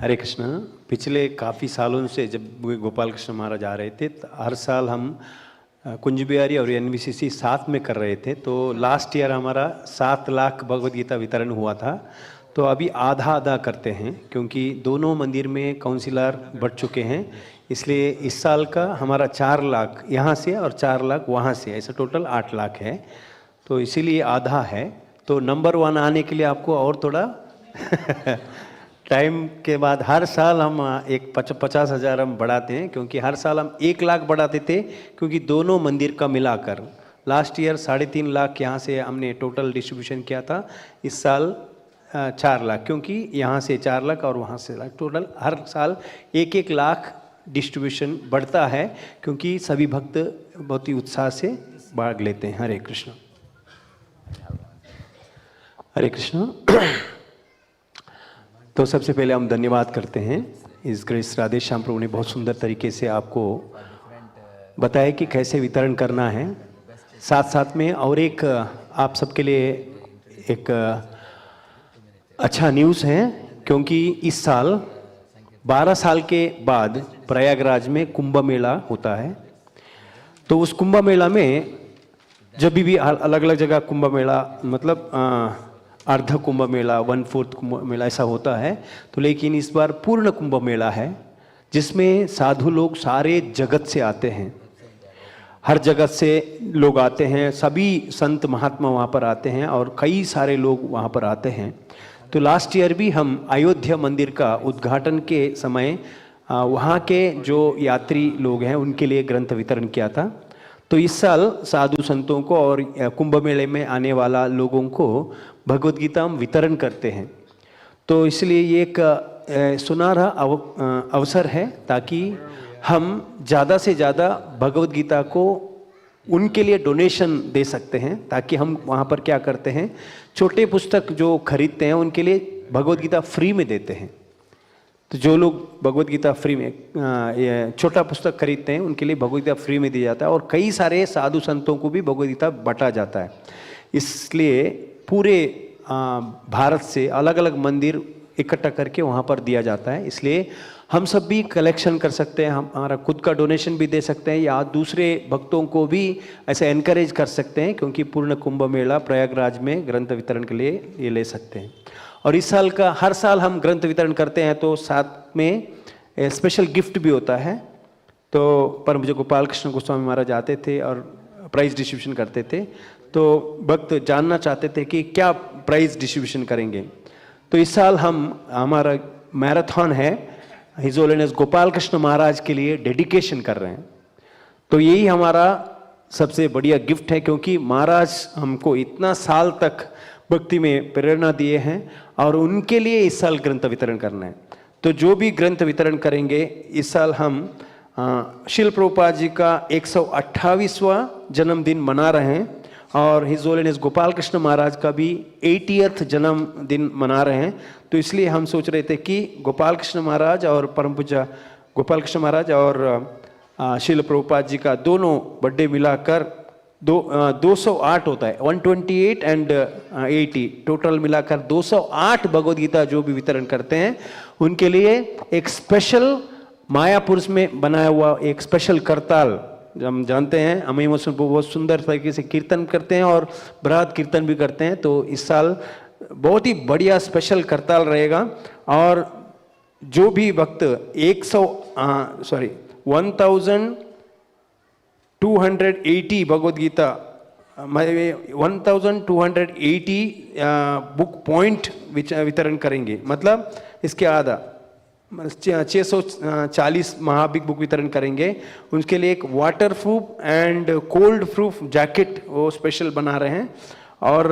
हरे कृष्ण। पिछले काफ़ी सालों से जब गोपाल कृष्ण महाराज आ रहे थे तो हर साल हम कुंज बिहारी और एनवीसीसी साथ में कर रहे थे। तो लास्ट ईयर हमारा 7 लाख भगवद गीता वितरण हुआ था। तो अभी आधा आधा करते हैं क्योंकि दोनों मंदिर में काउंसिलर बढ़ चुके हैं, इसलिए इस साल का हमारा 4 लाख यहाँ से और 4 लाख वहाँ से, ऐसा टोटल 8 लाख है। तो इसीलिए आधा है। तो नंबर 1 आने के लिए आपको और थोड़ा टाइम के बाद हर साल हम एक 50,000 हम बढ़ाते हैं क्योंकि हर साल हम 1 लाख बढ़ाते थे क्योंकि दोनों मंदिर का मिलाकर। लास्ट ईयर 3.5 लाख यहाँ से हमने टोटल डिस्ट्रीब्यूशन किया था। इस साल 4 लाख, क्योंकि यहाँ से 4 लाख और वहाँ से लाख, टोटल हर साल 1-1 लाख डिस्ट्रीब्यूशन बढ़ता है क्योंकि सभी भक्त बहुत ही उत्साह से भाग लेते हैं। हरे कृष्ण। हरे कृष्ण। तो सबसे पहले हम धन्यवाद करते हैं इस ग्रेस राधे श्याम प्रभु ने बहुत सुंदर तरीके से आपको बताया कि कैसे वितरण करना है। साथ साथ में और एक आप सबके लिए एक अच्छा न्यूज़ है क्योंकि इस साल 12 साल के बाद प्रयागराज में कुंभ मेला होता है। तो उस कुंभ मेला में जब भी अलग अलग जगह कुंभ मेला मतलब अर्ध कुंभ मेला, 1/4 कुंभ मेला ऐसा होता है। तो लेकिन इस बार पूर्ण कुंभ मेला है जिसमें साधु लोग सारे जगत से आते हैं, हर जगत से लोग आते हैं, सभी संत महात्मा वहाँ पर आते हैं और कई सारे लोग वहाँ पर आते हैं। तो लास्ट ईयर भी हम अयोध्या मंदिर का उद्घाटन के समय वहाँ के जो यात्री लोग हैं उनके लिए ग्रंथ वितरण किया था। तो इस साल साधु संतों को और कुंभ मेले में आने वाला लोगों को भगवद गीता हम वितरण करते हैं। तो इसलिए ये एक सुनहरा अवसर है ताकि हम ज़्यादा से ज़्यादा भगवद गीता को उनके लिए डोनेशन दे सकते हैं, ताकि हम वहाँ पर क्या करते हैं, छोटे पुस्तक जो खरीदते हैं उनके लिए भगवद गीता फ्री में देते हैं। तो जो लोग भगवद गीता फ्री में छोटा पुस्तक खरीदते हैं उनके लिए भगवद गीता फ्री में दिया जाता है, और कई सारे साधु संतों को भी भगवद गीता बांटा जाता है। इसलिए पूरे भारत से अलग अलग मंदिर इकट्ठा करके वहाँ पर दिया जाता है। इसलिए हम सब भी कलेक्शन कर सकते हैं, हमारा खुद का डोनेशन भी दे सकते हैं, या दूसरे भक्तों को भी ऐसे एनकरेज कर सकते हैं, क्योंकि पूर्ण कुंभ मेला प्रयागराज में ग्रंथ वितरण के लिए ये ले सकते हैं। और इस साल का हर साल हम ग्रंथ वितरण करते हैं तो साथ में स्पेशल गिफ्ट भी होता है। तो परम पूज्य गोपाल कृष्ण गोस्वामी महाराज आते थे और प्राइज डिस्ट्रीब्यूशन करते थे। तो भक्त जानना चाहते थे कि क्या प्राइज डिस्ट्रीब्यूशन करेंगे। तो इस साल हमारा मैराथन है हिज होलीनेस गोपाल कृष्ण महाराज के लिए डेडिकेशन कर रहे हैं। तो यही हमारा सबसे बढ़िया गिफ्ट है, क्योंकि महाराज हमको इतना साल तक भक्ति में प्रेरणा दिए हैं और उनके लिए इस साल ग्रंथ वितरण करना है। तो जो भी ग्रंथ वितरण करेंगे इस साल हम शिल प्रभुपाद जी का 128वां जन्मदिन मना रहे हैं, और हिज होलीनेस गोपाल कृष्ण महाराज का भी 80th जन्मदिन मना रहे हैं। तो इसलिए हम सोच रहे थे कि गोपाल कृष्ण महाराज और परम पूज्य गोपाल कृष्ण महाराज और शिल प्रभुपाद जी का दोनों बर्थडे मिलाकर 208 होता है, 128 एंड 80 टोटल मिलाकर 208 भगवद गीता जो भी वितरण करते हैं उनके लिए एक स्पेशल मायापुर में बनाया हुआ एक स्पेशल करताल, हम जानते हैं अमी मोसन बहुत सुंदर तरीके से कीर्तन करते हैं और बृहद कीर्तन भी करते हैं। तो इस साल बहुत ही बढ़िया स्पेशल करताल रहेगा, और जो भी भक्त 1280 भगवद गीता 1280 बुक पॉइंट वितरण करेंगे, मतलब इसके आधा 640 महाबिग बुक वितरण करेंगे। उनके लिए एक water proof and cold proof jacket वो स्पेशल बना रहे हैं। और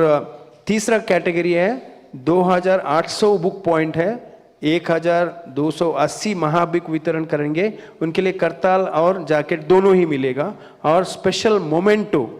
तीसरा कैटेगरी है 2800 बुक पॉइंट है, 1280 महाबिग वितरण करेंगे। उनके लिए करताल और जैकेट दोनों ही मिलेगा। और स्पेशल मोमेंटो,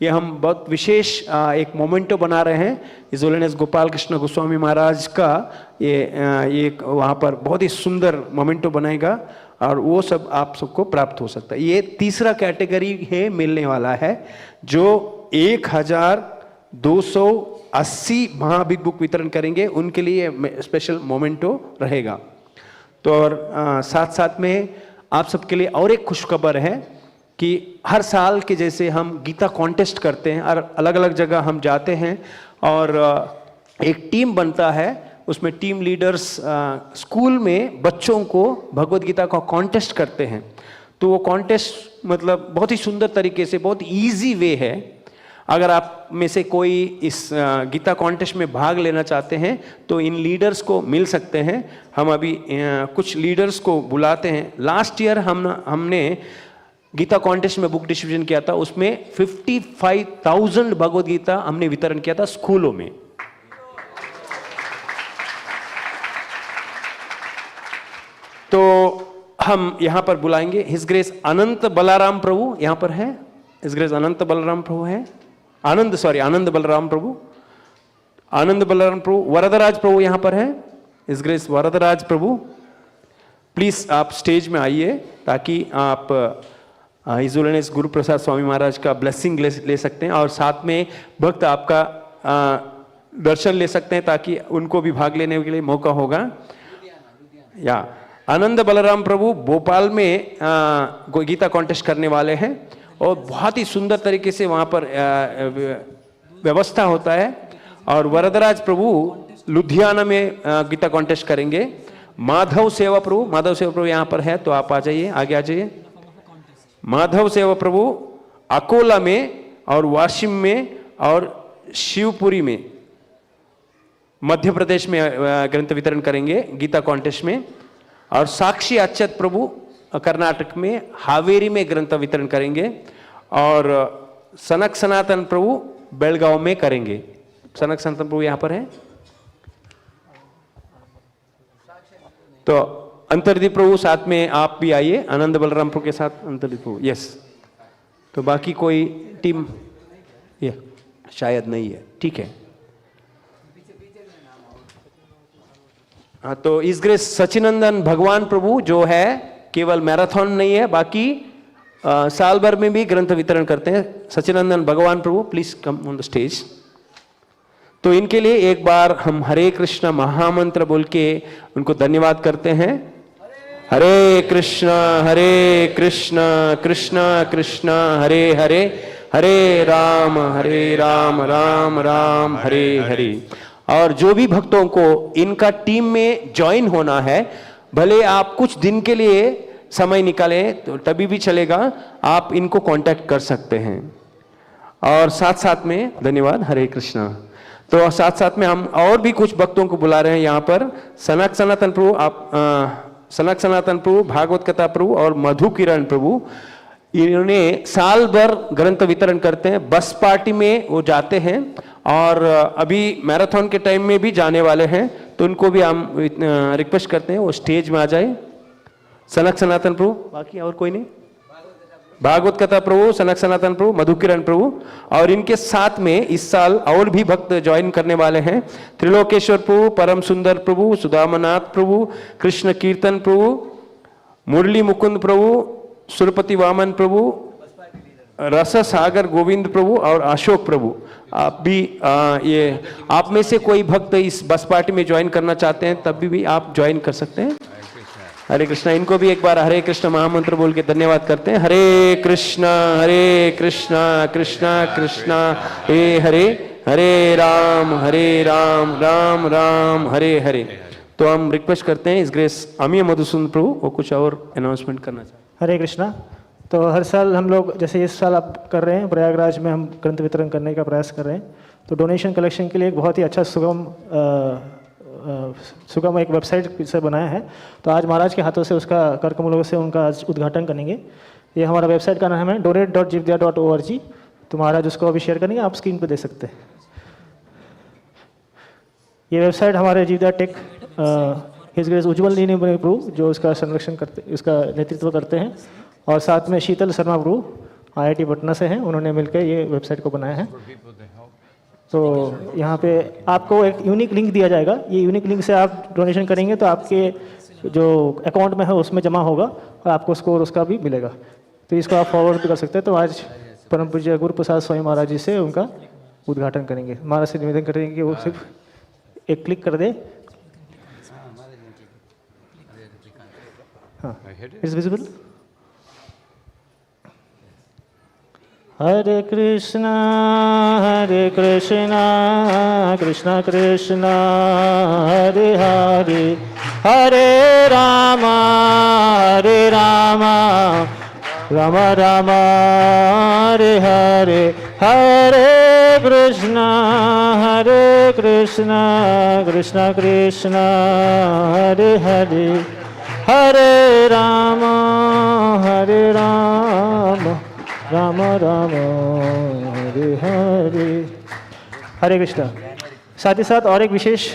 ये हम बहुत विशेष एक मोमेंटो बना रहे हैं हिज होलीनेस गोपाल कृष्ण गोस्वामी महाराज का। ये वहाँ पर बहुत ही सुंदर मोमेंटो बनाएगा और वो सब आप सबको प्राप्त हो सकता है। ये तीसरा कैटेगरी है मिलने वाला है, जो 1280 महाबिग बुक वितरण करेंगे उनके लिए स्पेशल मोमेंटो रहेगा। तो और साथ साथ में आप सबके लिए और एक खुशखबर है कि हर साल के जैसे हम गीता कॉन्टेस्ट करते हैं और अलग अलग जगह हम जाते हैं और एक टीम बनता है, उसमें टीम लीडर्स स्कूल में बच्चों को भगवद गीता का कॉन्टेस्ट करते हैं। तो वो कॉन्टेस्ट मतलब बहुत ही सुंदर तरीके से, बहुत इजी वे है। अगर आप में से कोई इस गीता कॉन्टेस्ट में भाग लेना चाहते हैं तो इन लीडर्स को मिल सकते हैं। हम अभी कुछ लीडर्स को बुलाते हैं। लास्ट ईयर हमने गीता कॉन्टेस्ट में बुक डिस्ट्रीब्यूशन किया था, उसमें 55,000 भगवद गीता हमने वितरण किया था स्कूलों में। तो हम यहां पर बुलाएंगे हिज ग्रेस अनंत बलराम प्रभु, यहां पर है हिज ग्रेस अनंत बलराम प्रभु है, आनंद बलराम प्रभु, आनंद बलराम प्रभु, वरदराज प्रभु यहां पर है, his grace Varadraj Prabhu. Please आप स्टेज में आइए ताकि आप हिज होलीनेस गुरु प्रसाद स्वामी महाराज का ब्लेसिंग ले सकते हैं और साथ में भक्त आपका दर्शन ले सकते हैं ताकि उनको भी भाग लेने के लिए मौका होगा। या आनंद बलराम प्रभु भोपाल में गीता कॉन्टेस्ट करने वाले हैं और बहुत ही सुंदर तरीके से वहाँ पर व्यवस्था होता है। और वरदराज प्रभु लुधियाना में गीता कॉन्टेस्ट करेंगे। माधव सेवा प्रभु यहाँ पर है, तो आप आ जाइए, आगे आ जाइए। माधव सेवा प्रभु अकोला में और वाशिम में और शिवपुरी में मध्य प्रदेश में ग्रंथ वितरण करेंगे गीता कॉन्टेस्ट में। और साक्षी अच्युत प्रभु कर्नाटक में हावेरी में ग्रंथ वितरण करेंगे। और सनक सनातन प्रभु बेलगांव में करेंगे। सनक सनातन प्रभु यहाँ पर हैं। तो अंतर्दीप प्रभु साथ में आप भी आइए, आनंद बलराम प्रभु के साथ अंतर्दीप प्रभु। यस, तो बाकी कोई टीम ये शायद नहीं है, ठीक है। हाँ, तो इस ग्रेस सचिनंदन भगवान प्रभु जो है केवल मैराथन नहीं है, बाकी साल भर में भी ग्रंथ वितरण करते हैं। Sachinandan Bhagavan Prabhu please come on the stage. तो इनके लिए एक बार हम हरे कृष्ण महामंत्र बोल के उनको धन्यवाद करते हैं। हरे कृष्ण कृष्ण कृष्ण हरे हरे, हरे राम राम राम हरे हरे। और जो भी भक्तों को इनका टीम में ज्वाइन होना है, भले आप कुछ दिन के लिए समय निकालें तो तभी भी चलेगा, आप इनको कांटेक्ट कर सकते हैं। और साथ साथ में धन्यवाद, हरे कृष्णा। तो साथ साथ में हम और भी कुछ भक्तों को बुला रहे हैं यहाँ पर। सनक सनातन प्रभु, आप सनक सनातन प्रभु, भागवत कथा प्रभु और मधु किरण प्रभु, इन्होंने साल भर ग्रंथ वितरण करते हैं। बस पार्टी में वो जाते हैं और अभी मैराथन के टाइम में भी जाने वाले हैं, तो उनको भी हम रिक्वेस्ट करते हैं वो स्टेज में आ जाए। सनक सनातन प्रभु, बाकी और कोई नहीं, भागवत कथा प्रभु, सनक सनातन प्रभु, मधु किरण प्रभु। और इनके साथ में इस साल और भी भक्त ज्वाइन करने वाले हैं। त्रिलोकेश्वर प्रभु, परम सुंदर प्रभु, सुदामनाथ प्रभु, कृष्ण कीर्तन प्रभु, मुरली मुकुंद प्रभु, सुरपति वामन प्रभु, रस सागर गोविंद प्रभु और अशोक प्रभु। आप भी ये आप में से कोई भक्त इस बस पार्टी में ज्वाइन करना चाहते हैं तब भी आप ज्वाइन कर सकते हैं। हरे कृष्णा। इनको भी एक बार हरे कृष्ण महामंत्र बोल के धन्यवाद करते हैं। हरे कृष्णा कृष्णा कृष्णा हे हरे, हरे राम राम राम हरे हरे। तो हम रिक्वेस्ट करते हैं इस ग्रेस अमीय मधुसूदन प्रभु वो कुछ और अनाउंसमेंट करना चाहते हैं। हरे कृष्णा। तो हर साल हम लोग, जैसे इस साल आप कर रहे हैं, प्रयागराज में हम ग्रंथ वितरण करने का प्रयास कर रहे हैं। तो डोनेशन कलेक्शन के लिए एक बहुत ही अच्छा सुगम एक वेबसाइट से बनाया है। तो आज महाराज के हाथों से उसका कर कमलों से उनका आज उद्घाटन करेंगे। ये हमारा वेबसाइट का नाम है donate.jivdya.org। तो महाराज उसको अभी शेयर करेंगे, आप स्क्रीन पर देख सकते हैं। ये वेबसाइट हमारे जीवदया टेक हिज ग्रेस उज्जवल नीने प्रभु जो इसका संरक्षण करते, इसका नेतृत्व करते हैं, और साथ में शीतल शर्मा प्रभु IIT पटना से हैं, उन्होंने मिलकर ये वेबसाइट को बनाया है। तो यहाँ पे आपको एक यूनिक लिंक दिया जाएगा। ये यूनिक लिंक से आप डोनेशन करेंगे तो आपके जो अकाउंट में है उसमें जमा होगा और आपको स्कोर उसका भी मिलेगा। तो इसको आप फॉरवर्ड भी कर सकते हैं। तो आज परम पूज्य गुरु प्रसाद स्वामी महाराज जी से उनका उद्घाटन करेंगे। महाराज से निवेदन करेंगे कि वो सिर्फ एक क्लिक कर दे। हाँ, इट्स विजिबल। हरे कृष्णा कृष्णा कृष्णा हरे हरे, हरे राम राम राम हरे हरे, हरे कृष्णा कृष्णा कृष्णा हरे हरे, हरे राम राम राम हरे हरे। हरे कृष्णा। साथ ही साथ और एक विशेष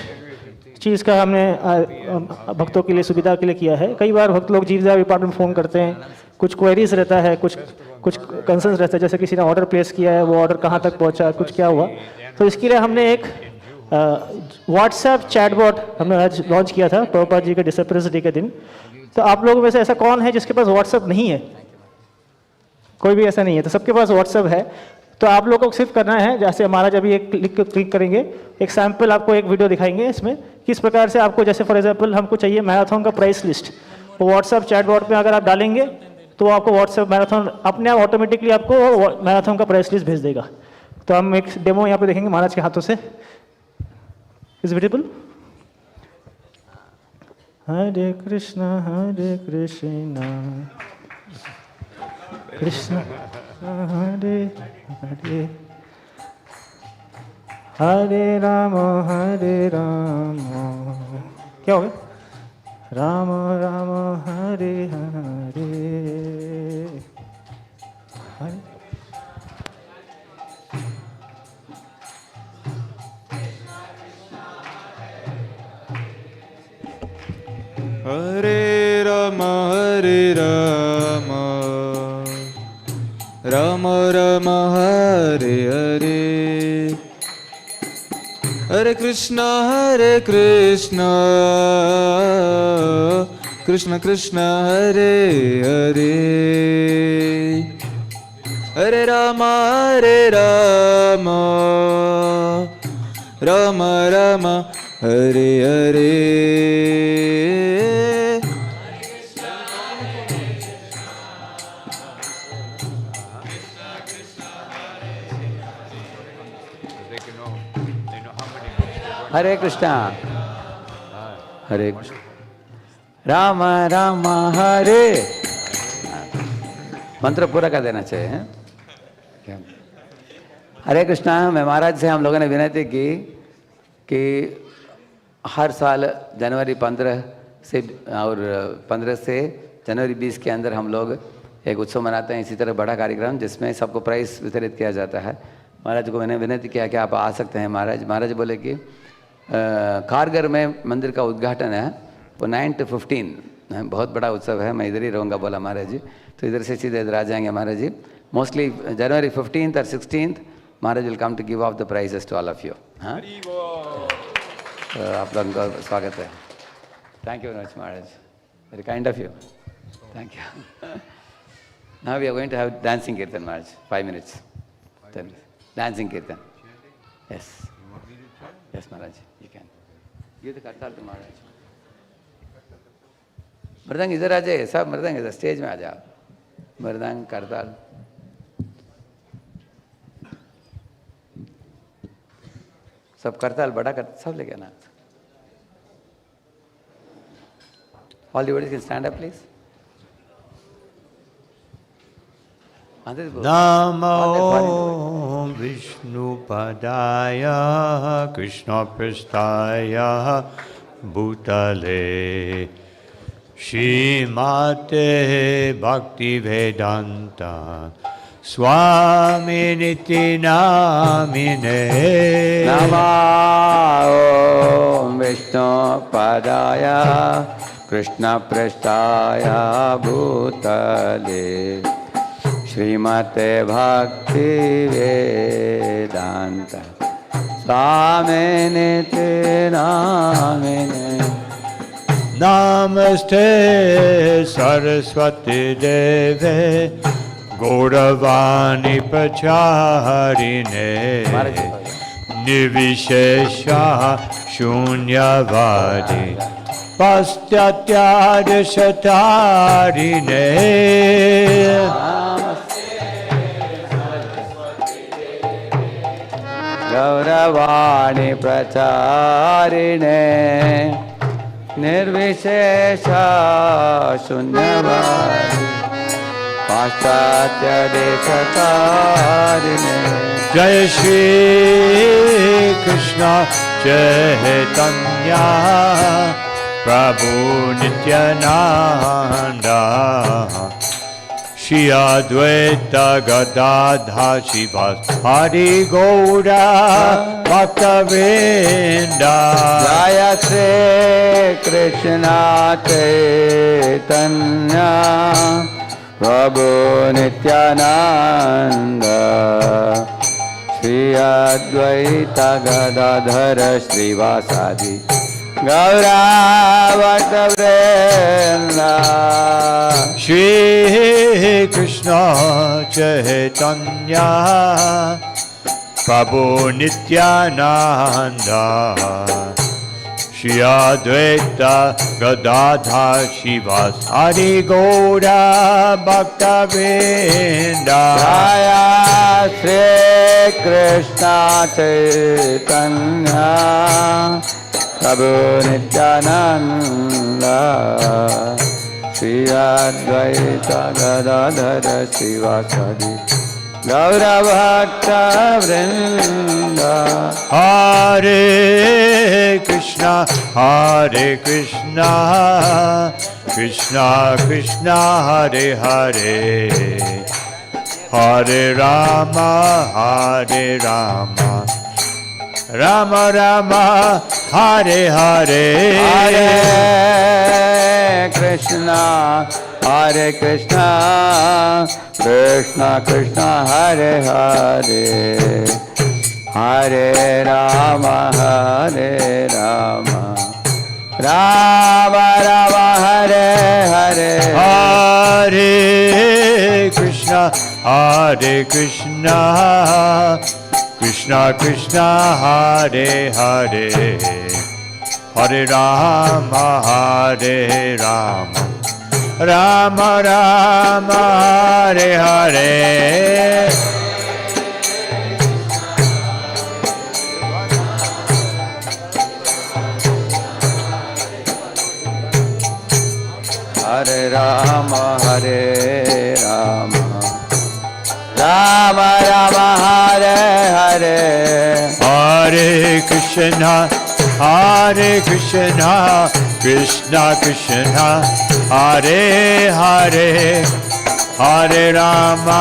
चीज़ का हमने भक्तों के लिए सुविधा के लिए किया है। कई बार भक्त लोग जीवदया डिपार्टमेंट फ़ोन करते हैं, कुछ क्वेरीज रहता है, कुछ कंसर्न्स रहता है, जैसे किसी ने ऑर्डर प्लेस किया है, वो ऑर्डर कहाँ तक पहुँचा, कुछ क्या हुआ। तो इसके लिए हमने एक व्हाट्सएप चैटबॉट हमने आज लॉन्च किया था प्रभुपाद जी के डिसअपीयरेंस डे के दिन। तो आप लोगों में से ऐसा कौन है जिसके पास व्हाट्सएप नहीं है? कोई भी ऐसा नहीं है। तो सबके पास व्हाट्सएप है। तो आप लोगों को सिर्फ करना है, जैसे महाराज अभी एक क्लिक करेंगे, एक सैंपल आपको एक वीडियो दिखाएंगे इसमें किस प्रकार से आपको, जैसे फॉर एग्जांपल हमको चाहिए मैराथन का प्राइस लिस्ट, वो व्हाट्सएप चैटबॉट में अगर आप डालेंगे तो आपको व्हाट्सएप मैराथन अपने आप ऑटोमेटिकली आपको मैराथन का प्राइस लिस्ट भेज देगा। तो हम एक डेमो यहाँ पे देखेंगे महाराज के हाथों से। Is visible? हरे कृष्णा कृष्ण हरे हरे, हरे राम क्या हो गया? Ram Hare Hare, Ram Rama Rama Hare Hare Hare Krishna Krishna Krishna Hare Hare Hare Rama Rama Rama Hare Hare हरे कृष्णा हरे कृष्ण राम राम हरे मंत्र पूरा कर देना चाहिए हैं? क्या? हरे कृष्णा मैं महाराज से हम लोगों ने विनती की कि हर साल जनवरी 15 से और 15 से जनवरी 20 के अंदर हम लोग एक उत्सव मनाते हैं, इसी तरह बड़ा कार्यक्रम जिसमें सबको प्राइस वितरित किया जाता है। महाराज को मैंने विनती किया कि आप आ सकते हैं। महाराज बोले कि कारगर में मंदिर का उद्घाटन है, वो 9 to 15 बहुत बड़ा उत्सव है, मैं इधर ही रहूँगा बोला महाराज जी। तो इधर से सीधे इधर आ जाएंगे महाराज जी। मोस्टली जनवरी 15th और 16th Maharaj will come to give off the prizes to all of you. हाँ, तो आप लोगों का स्वागत है। Thank you very much Maharaj, very kind of you, thank you. Now we are going to have dancing kirtan Maharaj, 5 minutes, 10 minutes dancing kirtan. Yes yes Maharaj, you can give the kartal to Maharaj. मृदंग इधर आ जाइए, सब मृदंग इधर स्टेज में आ जाओ। मृदंग करताल सब करताल बड़ा कर सब लेके आना। All the can stand up please. नमो विष्णुपदाय कृष्णपृष्ठाय भूतले श्रीमते भक्तिवेदांता स्वामिनिति नामिने। नमो विष्णुपदाय कृष्णपृष्ठाय भूतले श्रीमते भक्तिवेदांत स्वामिनिति नामिने। नमस्ते सरस्वती देवे गौरवाणी प्रचारिणे निर्विशेषा शून्यवादी पाश्चात्यादशतारिणे। गौरवाणी प्रचारिणे निर्विशेषा शून्यवादी पाश्चात्य देशकारिणे। जय श्री कृष्ण चैतन्य प्रभु नित्यानंद श्री अद्वैत गदाधर श्रीवासादि गौरा भक्तवृंद। जय श्री कृष्ण चैतन्य प्रभु नित्यानंद श्री अद्वैत गदाधर श्रीवासादि गौरा भक्तवृंद। श्री कृष्ण चैतन्य प्रभु नित्यानंद श्री अद्वैत गदाधर श्रीवासादि गौरा भक्तवृंद। जय श्री कृष्ण चैतन्य प्रभु नित्यानंद श्री अद्वैत गदाधर श्रीवासादि गौरा भक्तवृंद। हरे कृष्णा कृष्णा कृष्णा हरे हरे हरे राम राम राम हरे हरे। हरे Krishna Hare Krishna, Krishna Krishna, Hare Hare, Hare Rama, Hare Rama, Rama Rama, Hare Hare, Hare Krishna, Krishna Krishna, Hare Hare, Hare Rama, Hare Rama, Rama Rama, Hare Hare. Hare Rama, Hare Rama, Rama Rama, Hare Hare, Hare Krishna, Krishna Krishna, Hare Hare, Hare Rama,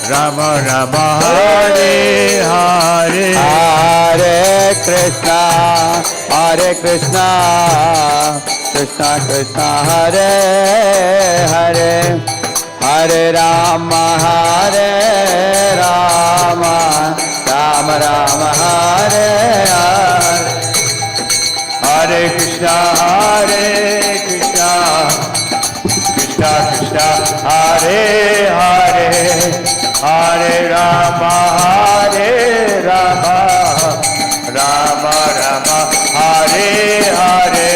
Rama Rama, Hare Hare. Hare Krishna, Krishna Krishna, Hare Hare, Hare Rama, Rama Rama, Hare Hare, Hare Krishna, Krishna Krishna, Hare Hare, Hare Rama, Rama Rama, Hare Hare.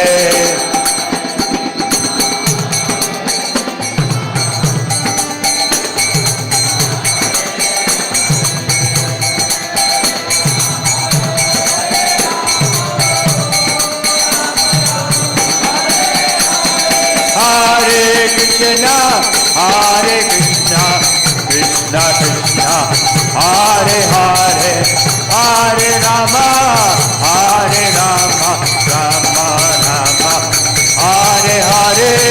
Hare Krishna, Krishna Krishna, Hare Hare, Hare Rama, Rama Rama, Hare Hare.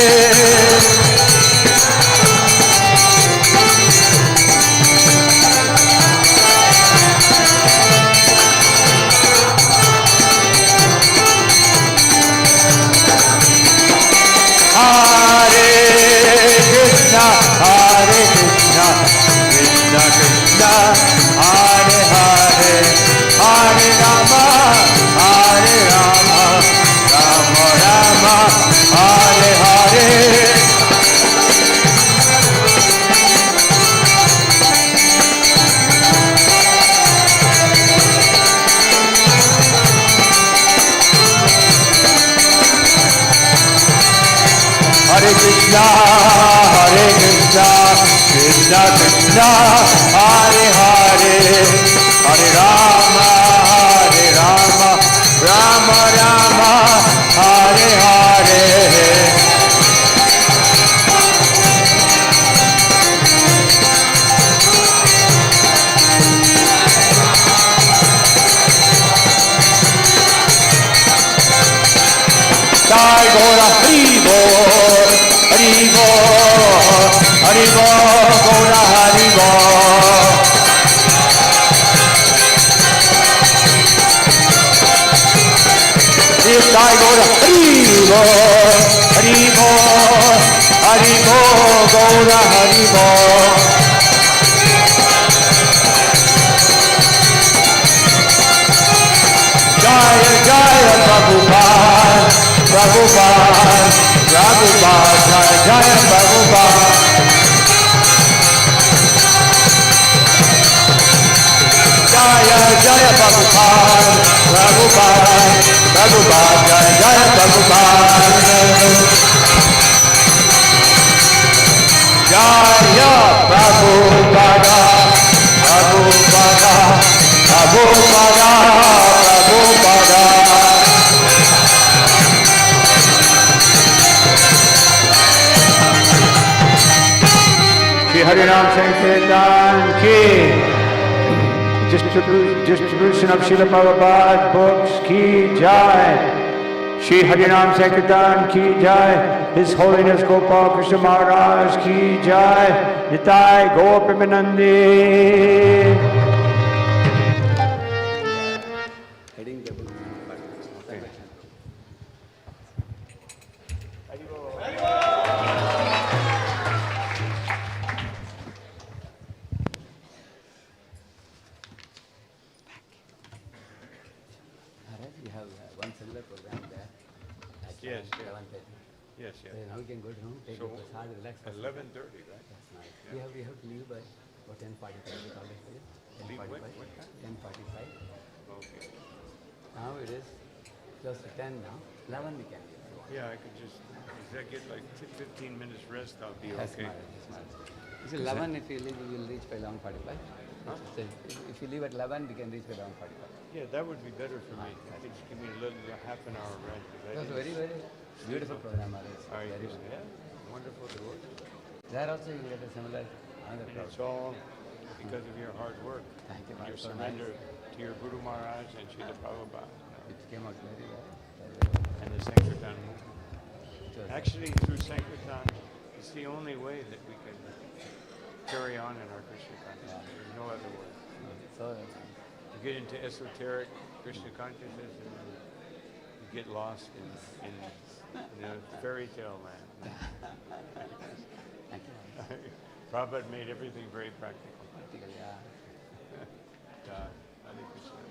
Hare Krishna, Krishna Krishna, Hare Hare, Hare Rama, Rama Rama, Hare Hare. Hare Krishna, Krishna Krishna, Hare Hare, Hare Rama, Rama Rama, Hare Hare. Jai Gaura Hari Bol, Hari Bol, Hari Bol, Gaura Hari Bol. Jai Gaura Hari Bol, Hari Bol, Hari Bol, Gaura Hari Bol. Jaya Jaya Prabhupada, Prabhupada, Jaya Jaya Prabhupada. Jaya Jaya Prabhupada, Prabhupada, Jaya Jaya Prabhupada. Jaya Prabhupada, Prabhupada, Prabhupada, Prabhupada. Shri Harinam Sankirtan ki, distribution of Srila Prabhupada books ki jai. Shri Harinam Sankirtan ki jai. His Holiness Gopal Krishna Maharaj ki jai. Nitai Gaur Premanandi. Then we can go to home, take So, a prasad, relax. 11:30, right? That's nice. We have to leave by about 10:45. We call it for you. Leave when? 10:45. What time? 10:45. Okay. Now it is close to 10 now. 11 we can leave. Yeah, I could just, if I get like 15 minutes rest, I'll be That's okay. smart. That's smart. It's 11 if you leave, we will reach by 11:45. So if you leave at 11, we can reach by 11:45. Yeah, that would be better for me. Just give me a little, half an hour rest. 'cause I It was didn't- very, very beautiful program, Maharaj. All right, Very just- well. yeah, wonderful to work. There also you get a similar another And program. it's all because of your hard work. Thank you, Your Maharaj. So surrender nice. to your Guru Maharaj and Srila Prabhupada. It came out very well. Very well. And the Sankirtan movement. It was- Actually, through Sankirtan, it's the only way that we can carry on in our Krishna consciousness. There's no other way. So You get into esoteric Krishna consciousness and then you get lost in a fairy tale land. thank you. Prabhupada made everything very practical. Practical, yeah. Hare Krishna.